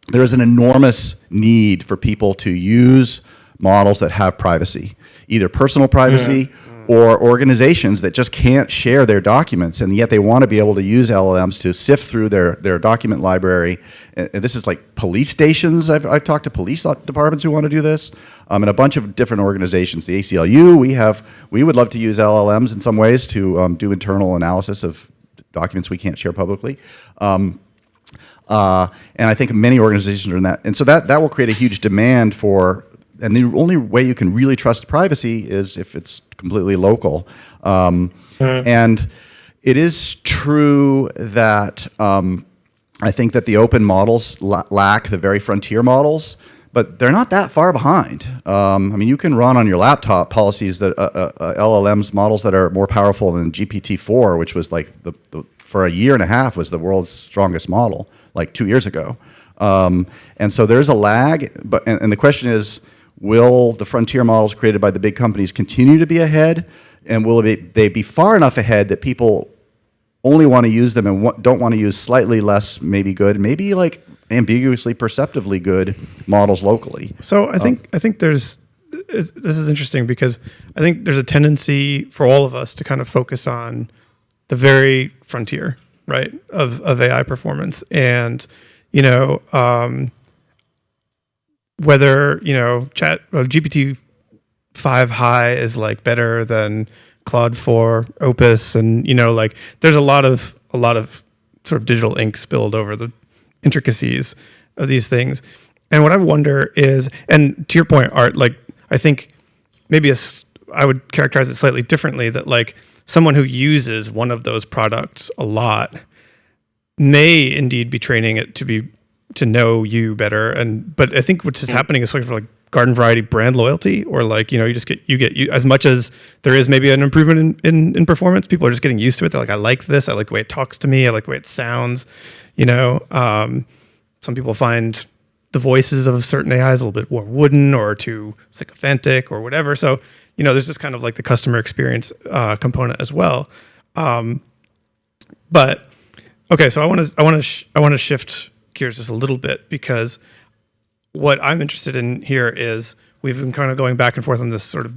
There is an enormous need for people to use models that have privacy, either personal privacy or organizations that just can't share their documents, and yet they want to be able to use LLMs to sift through their document library. And this is like police stations. I've talked to police departments who want to do this, and a bunch of different organizations. The ACLU, we would love to use LLMs in some ways to do internal analysis of documents we can't share publicly. And I think many organizations are in that. And so that will create a huge demand for, and the only way you can really trust privacy is if it's completely local. And it is true that I think that the open models lack the very frontier models, but they're not that far behind. I mean, you can run on your laptop policies that LLMs models that are more powerful than GPT-4, which was like for a year and a half was the world's strongest model, like 2 years ago. And so there's a lag, and the question is, will the frontier models created by the big companies continue to be ahead? And will they be far enough ahead that people only want to use them and don't want to use slightly less, maybe good, maybe like ambiguously, perceptively good models locally? So I think this is interesting because I think there's a tendency for all of us to kind of focus on the very frontier, right, of AI performance. And, whether GPT-5 High is like better than Claude 4 Opus, and there's a lot of sort of digital ink spilled over the intricacies of these things. And what I wonder is, and to your point, Art, I think maybe I would characterize it slightly differently, that someone who uses one of those products a lot may indeed be training it to know you better, but I think what's just happening is sort of like garden variety brand loyalty, or you get as much as there is maybe an improvement in performance. People are just getting used to it. They're like, I like this. I like the way it talks to me. I like the way it sounds. Some people find the voices of certain AIs a little bit more wooden or too sycophantic or whatever. So there's just kind of like the customer experience component as well. But okay, so I want to shift gears just a little bit, because what I'm interested in here is we've been kind of going back and forth on this sort of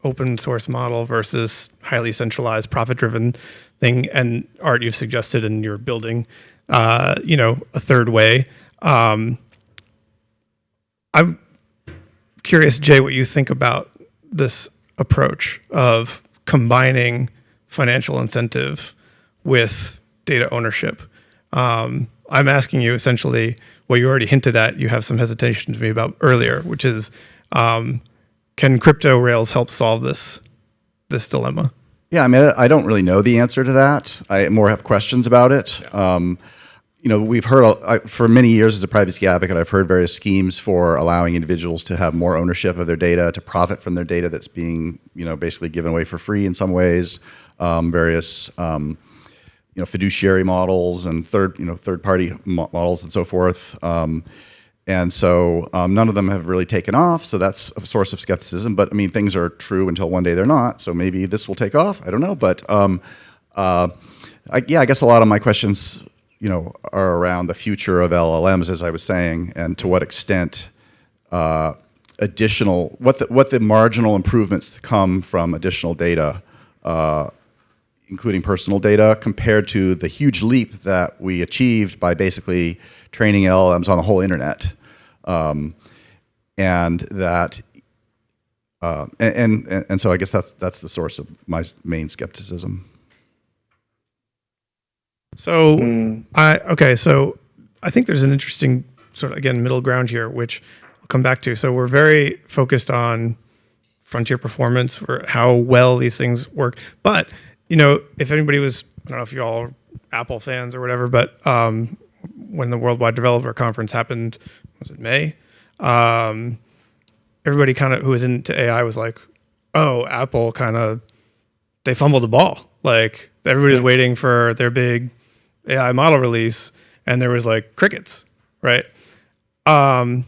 open source model versus highly centralized profit-driven thing. And Art, you've suggested in your building, a third way. I'm curious, Jay, what you think about this approach of combining financial incentive with data ownership. I'm asking you essentially what you already hinted at, you have some hesitation to me about earlier, which is, can crypto rails help solve this dilemma? Yeah, I mean, I don't really know the answer to that. I more have questions about it. Yeah. We've heard for many years as a privacy advocate, I've heard various schemes for allowing individuals to have more ownership of their data, to profit from their data that's being, basically given away for free in some ways. Various fiduciary models and third-party models and so forth. And so none of them have really taken off, so that's a source of skepticism. But I mean, things are true until one day they're not, so maybe this will take off. I don't know, but I guess a lot of my questions, are around the future of LLMs, as I was saying, and to what extent additional what the marginal improvements come from additional data, including personal data, compared to the huge leap that we achieved by basically training LLMs on the whole internet, and that. And so I guess that's the source of my main skepticism. So so I think there's an interesting sort of, again, middle ground here, which I'll come back to. So we're very focused on frontier performance, or how well these things work. But, if anybody was, I don't know if you all are Apple fans or whatever, but when the Worldwide Developer Conference happened, was it May? Everybody kind of who was into AI was like, oh, Apple they fumbled the ball. Like, everybody was waiting for their big AI model release, and there was like crickets, right? I'm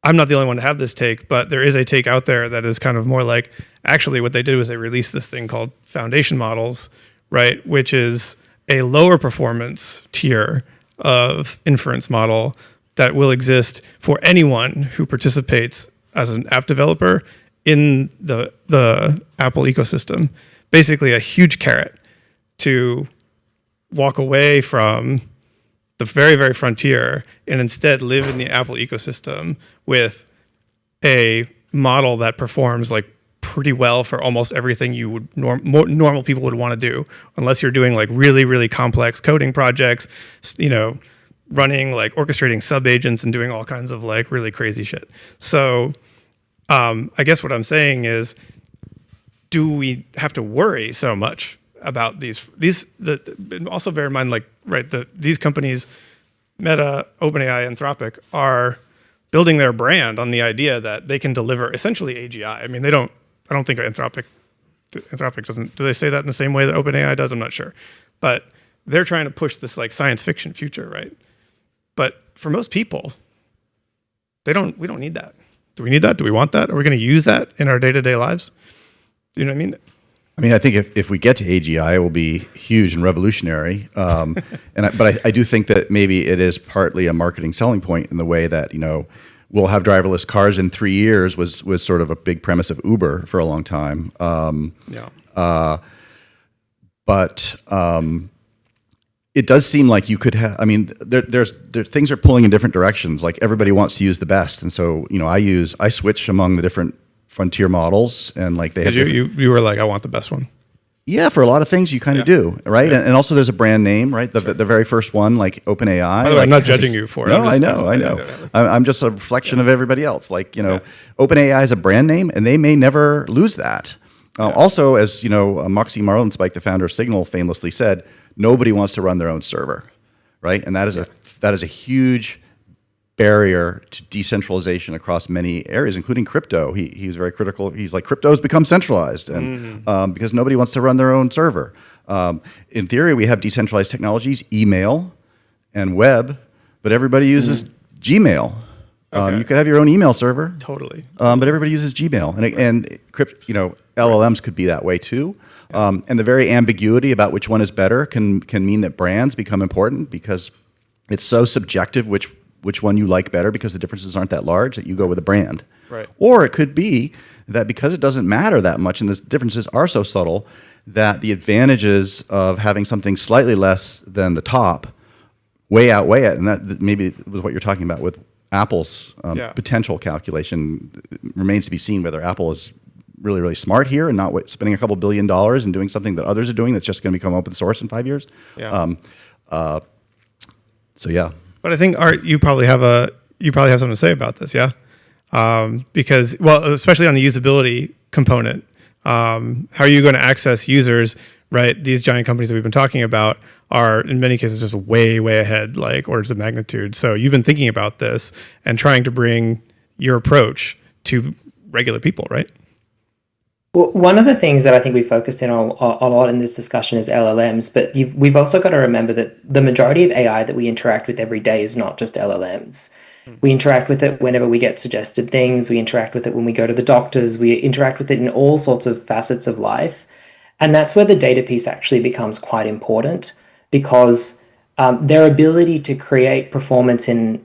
not the only one to have this take, but there is a take out there that is kind of more like, actually what they did was they released this thing called foundation models, right? Which is a lower performance tier of inference model that will exist for anyone who participates as an app developer in the Apple ecosystem. Basically a huge carrot to walk away from the very, very frontier and instead live in the Apple ecosystem with a model that performs like pretty well for almost everything you would normal people would want to do, unless you're doing like really, really complex coding projects, running like orchestrating sub agents and doing all kinds of like really crazy shit. So I guess what I'm saying is, do we have to worry so much about these also bear in mind, like, right, these companies, Meta, OpenAI, Anthropic, are building their brand on the idea that they can deliver essentially AGI. I mean, I don't think Anthropic doesn't, do they say that in the same way that OpenAI does? I'm not sure. But they're trying to push this like science fiction future, right? But for most people, we don't need that. Do we need that? Do we want that? Are we going to use that in our day-to-day lives? Do you know what I mean? I mean, I think if we get to AGI, it will be huge and revolutionary. But I do think that maybe it is partly a marketing selling point in the way that, we'll have driverless cars in 3 years was sort of a big premise of Uber for a long time. It does seem like you could have. I mean, there things are pulling in different directions. Like, everybody wants to use the best, and so I switch among the different frontier models, and like they have. You were like, I want the best one. Yeah, for a lot of things you kind of do, right? Yeah. And also there's a brand name, right? The very first one, like OpenAI. By the way, I'm not judging you for it. No, I know. I'm just a reflection of everybody else. Like, OpenAI is a brand name, and they may never lose that. Also, as Moxie Marlinspike, the founder of Signal, famously said, nobody wants to run their own server, right? And that is a huge barrier to decentralization across many areas, including crypto. He was very critical. He's like, crypto has become centralized, and because nobody wants to run their own server. In theory, we have decentralized technologies, email and web, but everybody uses Gmail. You could have your own email server. Totally. But everybody uses Gmail, and LLMs could be that way too. And the very ambiguity about which one is better can mean that brands become important, because it's so subjective which one you like better, because the differences aren't that large that you go with a brand. Right. Or it could be that because it doesn't matter that much and the differences are so subtle, that the advantages of having something slightly less than the top outweigh it. And that maybe was what you're talking about with Apple's potential calculation. It remains to be seen whether Apple is really, really smart here and not spending a couple $1 billion and doing something that others are doing that's just going to become open source in 5 years. Yeah. So yeah. But I think, Art, you probably have something to say about this, yeah? Because, well, especially on the usability component, how are you going to access users, right? These giant companies that we've been talking about are, in many cases, just way, way ahead, like orders of magnitude. So you've been thinking about this and trying to bring your approach to regular people, right? Well, one of the things that I think we focused in on a lot in this discussion is LLMs, but we've also got to remember that the majority of AI that we interact with every day is not just LLMs. We interact with it whenever we get suggested things. We interact with it when we go to the doctors. We interact with it in all sorts of facets of life. And that's where the data piece actually becomes quite important, because their ability to create performance in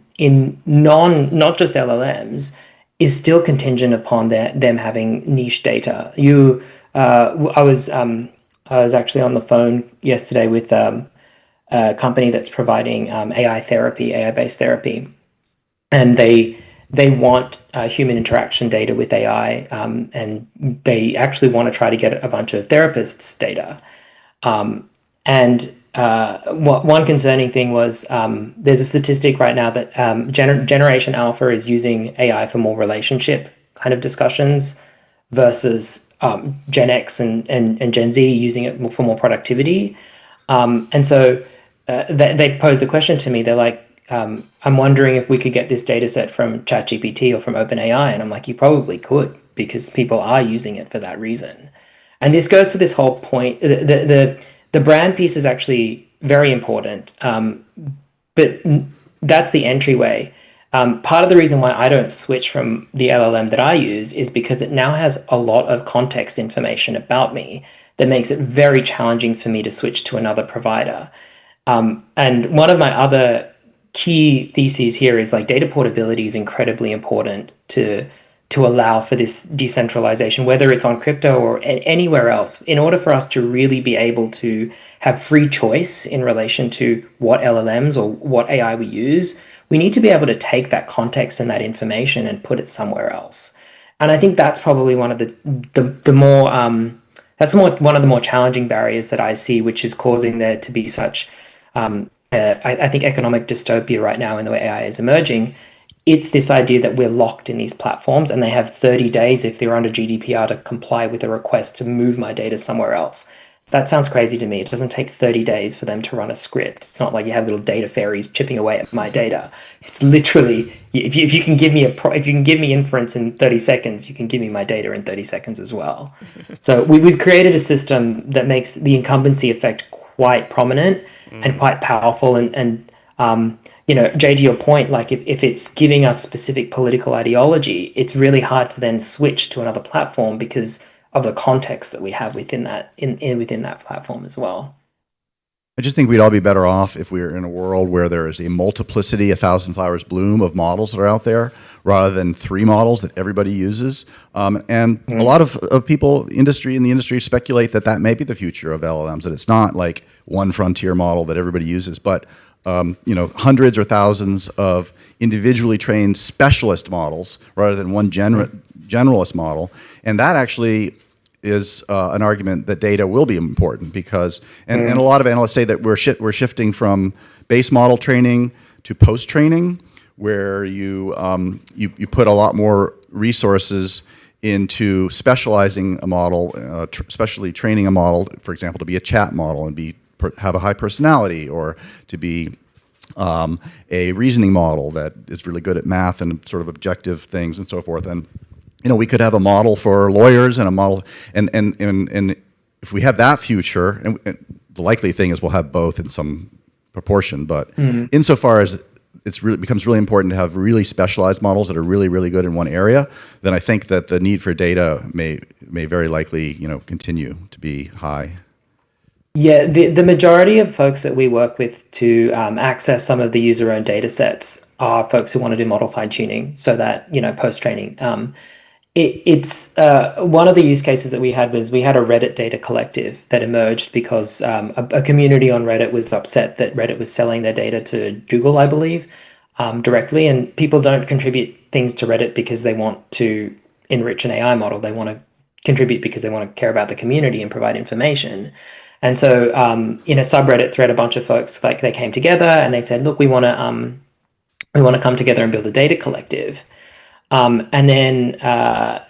not just LLMs is still contingent upon them having niche data. I was actually on the phone yesterday with a company that's providing AI-based therapy, and they want human interaction data with AI, and they actually want to try to get a bunch of therapists' data. One concerning thing was there's a statistic right now that Generation Alpha is using AI for more relationship kind of discussions versus Gen X and Gen Z using it for more productivity. They posed a question to me. They're like, I'm wondering if we could get this data set from ChatGPT or from OpenAI. And I'm like, you probably could, because people are using it for that reason. And this goes to this whole point. The brand piece is actually very important, but that's the entryway. Part of the reason why I don't switch from the LLM that I use is because it now has a lot of context information about me that makes it very challenging for me to switch to another provider. And one of my other key theses here is like data portability is incredibly important to allow for this decentralization, whether it's on crypto or anywhere else. In order for us to really be able to have free choice in relation to what LLMs or what AI we use, we need to be able to take that context and that information and put it somewhere else. And I think that's probably one of one of the more challenging barriers that I see, which is causing there to be such, I think, economic dystopia right now in the way AI is emerging. It's this idea that we're locked in these platforms and they have 30 days if they're under GDPR to comply with a request to move my data somewhere else. That sounds crazy to me. It doesn't take 30 days for them to run a script. It's not like you have little data fairies chipping away at my data. It's literally, if you can give me inference in 30 seconds, you can give me my data in 30 seconds as well. So we've created a system that makes the incumbency effect quite prominent and quite powerful. And Jay, to your point, like if it's giving us specific political ideology, it's really hard to then switch to another platform because of the context that we have within that within that platform as well. I just think we'd all be better off if we were in a world where there is a multiplicity, 1,000 flowers bloom of models that are out there, rather than 3 models that everybody uses. A lot of people in the industry speculate that may be the future of LLMs, that it's not like one frontier model that everybody uses, but hundreds or thousands of individually trained specialist models rather than one generalist model. And that actually is an argument that data will be important because, and a lot of analysts say that we're shifting from base model training to post training, where you put a lot more resources into specializing a model, especially training a model, for example, to be a chat model and have a high personality, or to be a reasoning model that is really good at math and sort of objective things and so forth. And we could have a model for lawyers and a model, and if we have that future, and the likely thing is we'll have both in some proportion, but insofar as becomes really important to have really specialized models that are really, really good in one area, then I think that the need for data may very likely continue to be high. Yeah, the majority of folks that we work with to access some of the user-owned data sets are folks who want to do model fine-tuning, so that, post-training. It's one of the use cases that we had was we had a Reddit data collective that emerged because a community on Reddit was upset that Reddit was selling their data to Google, I believe, directly. And people don't contribute things to Reddit because they want to enrich an AI model. They want to contribute because they want to care about the community and provide information. And so in a subreddit thread, a bunch of folks, like, they came together and they said, look, we want to come together and build a data collective. And then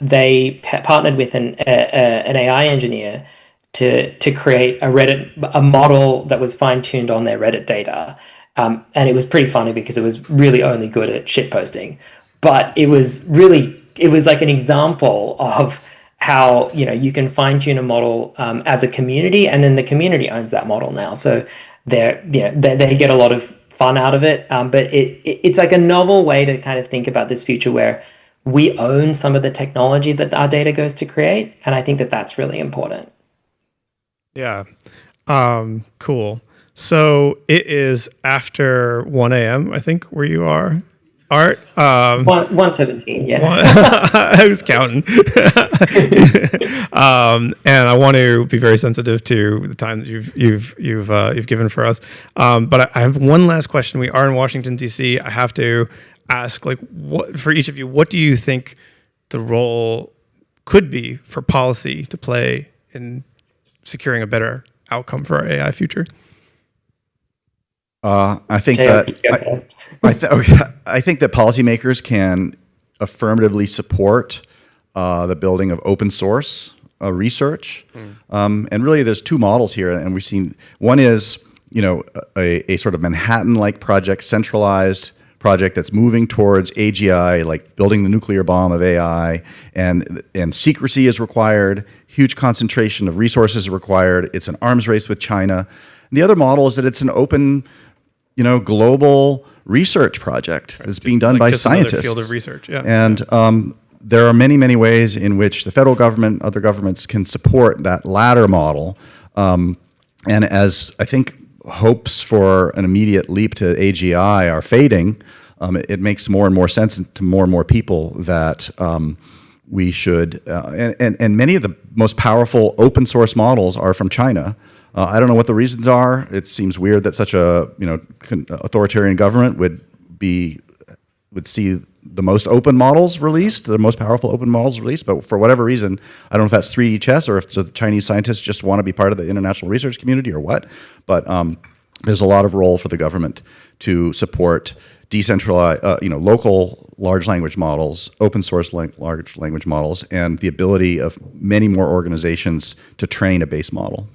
they partnered with an AI engineer to create a model that was fine-tuned on their Reddit data. And it was pretty funny because it was really only good at shitposting. But it was like an example of how you can fine-tune a model as a community, and then the community owns that model now. So they get a lot of fun out of it. But it's like a novel way to kind of think about this future where we own some of the technology that our data goes to create. And I think that that's really important. Yeah. Cool. So it is after 1 a.m., I think, where you are. Art. 117, yeah. I was counting. And I want to be very sensitive to the time that you've given for us. But I have one last question. We are in Washington, D.C. I have to ask, like, what for each of you, what do you think the role could be for policy to play in securing a better outcome for our AI future? I think Jay, that I think that policymakers can affirmatively support the building of open source research, and really there's two models here, and we've seen one is a sort of Manhattan-like project, centralized project that's moving towards AGI, like building the nuclear bomb of AI, and secrecy is required, huge concentration of resources is required. It's an arms race with China. And the other model is that it's an open, global research project that's being done by just another scientists. field of research, yeah. And there are many, many ways in which the federal government, other governments can support that latter model. And as I think hopes for an immediate leap to AGI are fading, it makes more and more sense to more and more people that we should, and many of the most powerful open source models are from China. I don't know what the reasons are. It seems weird that such a authoritarian government would see the most open models released, the most powerful open models released. But for whatever reason, I don't know if that's 3D chess or if the Chinese scientists just want to be part of the international research community or what. But there's a lot of role for the government to support decentralized, local large language models, open source large language models, and the ability of many more organizations to train a base model.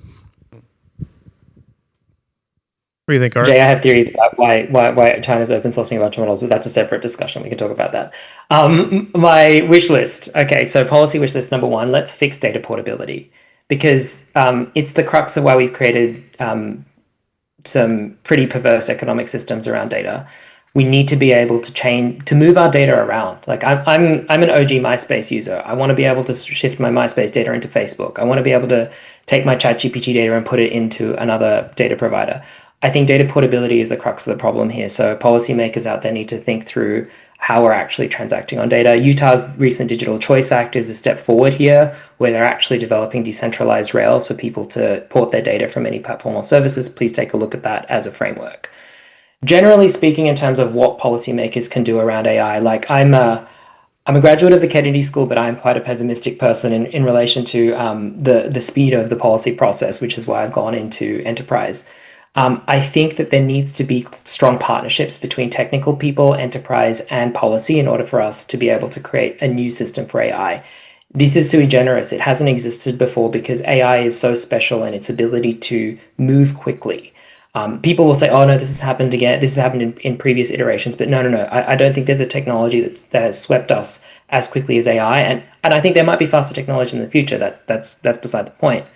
What do you think, Art? Jay, I have theories about why China's open sourcing a bunch of models, but that's a separate discussion. We can talk about that. My wish list. Okay, so policy wish list number one, let's fix data portability, because it's the crux of why we've created some pretty perverse economic systems around data. We need to be able to move our data around. Like I'm an OG MySpace user. I want to be able to shift my MySpace data into Facebook. I want to be able to take my ChatGPT data and put it into another data provider. I think data portability is the crux of the problem here. So policymakers out there need to think through how we're actually transacting on data. Utah's recent Digital Choice Act is a step forward here, where they're actually developing decentralized rails for people to port their data from any platform or services. Please take a look at that as a framework. Generally speaking, in terms of what policymakers can do around AI, like I'm a graduate of the Kennedy School, but I'm quite a pessimistic person in relation to the speed of the policy process, which is why I've gone into enterprise. I think that there needs to be strong partnerships between technical people, enterprise, and policy in order for us to be able to create a new system for AI. This is sui generis. It hasn't existed before because AI is so special in its ability to move quickly. People will say, oh, no, this has happened again. This has happened in previous iterations. But no. I don't think there's a technology that has swept us as quickly as AI. And I think there might be faster technology in the future. That's beside the point.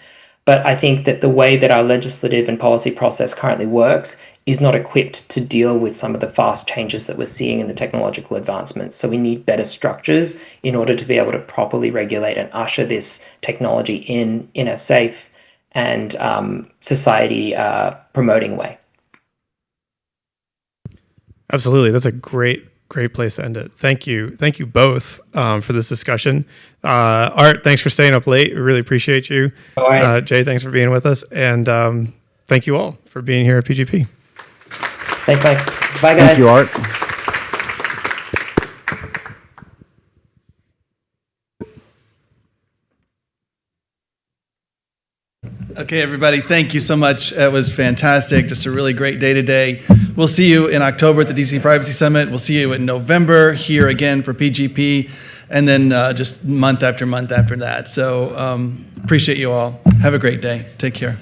But I think that the way that our legislative and policy process currently works is not equipped to deal with some of the fast changes that we're seeing in the technological advancements. So we need better structures in order to be able to properly regulate and usher this technology in a safe and society promoting way. Absolutely. That's a great place to end it. Thank you both for this discussion. Art, thanks for staying up late. We really appreciate you. All right. Jay, thanks for being with us. And thank you all for being here at PGP. Thanks, Mike. Bye, guys. Thank you, Art. Okay, everybody, thank you so much. It was fantastic. Just a really great day today. We'll see you in October at the DC Privacy Summit. We'll see you in November here again for PGP, and then just month after that. So appreciate you all. Have a great day. Take care.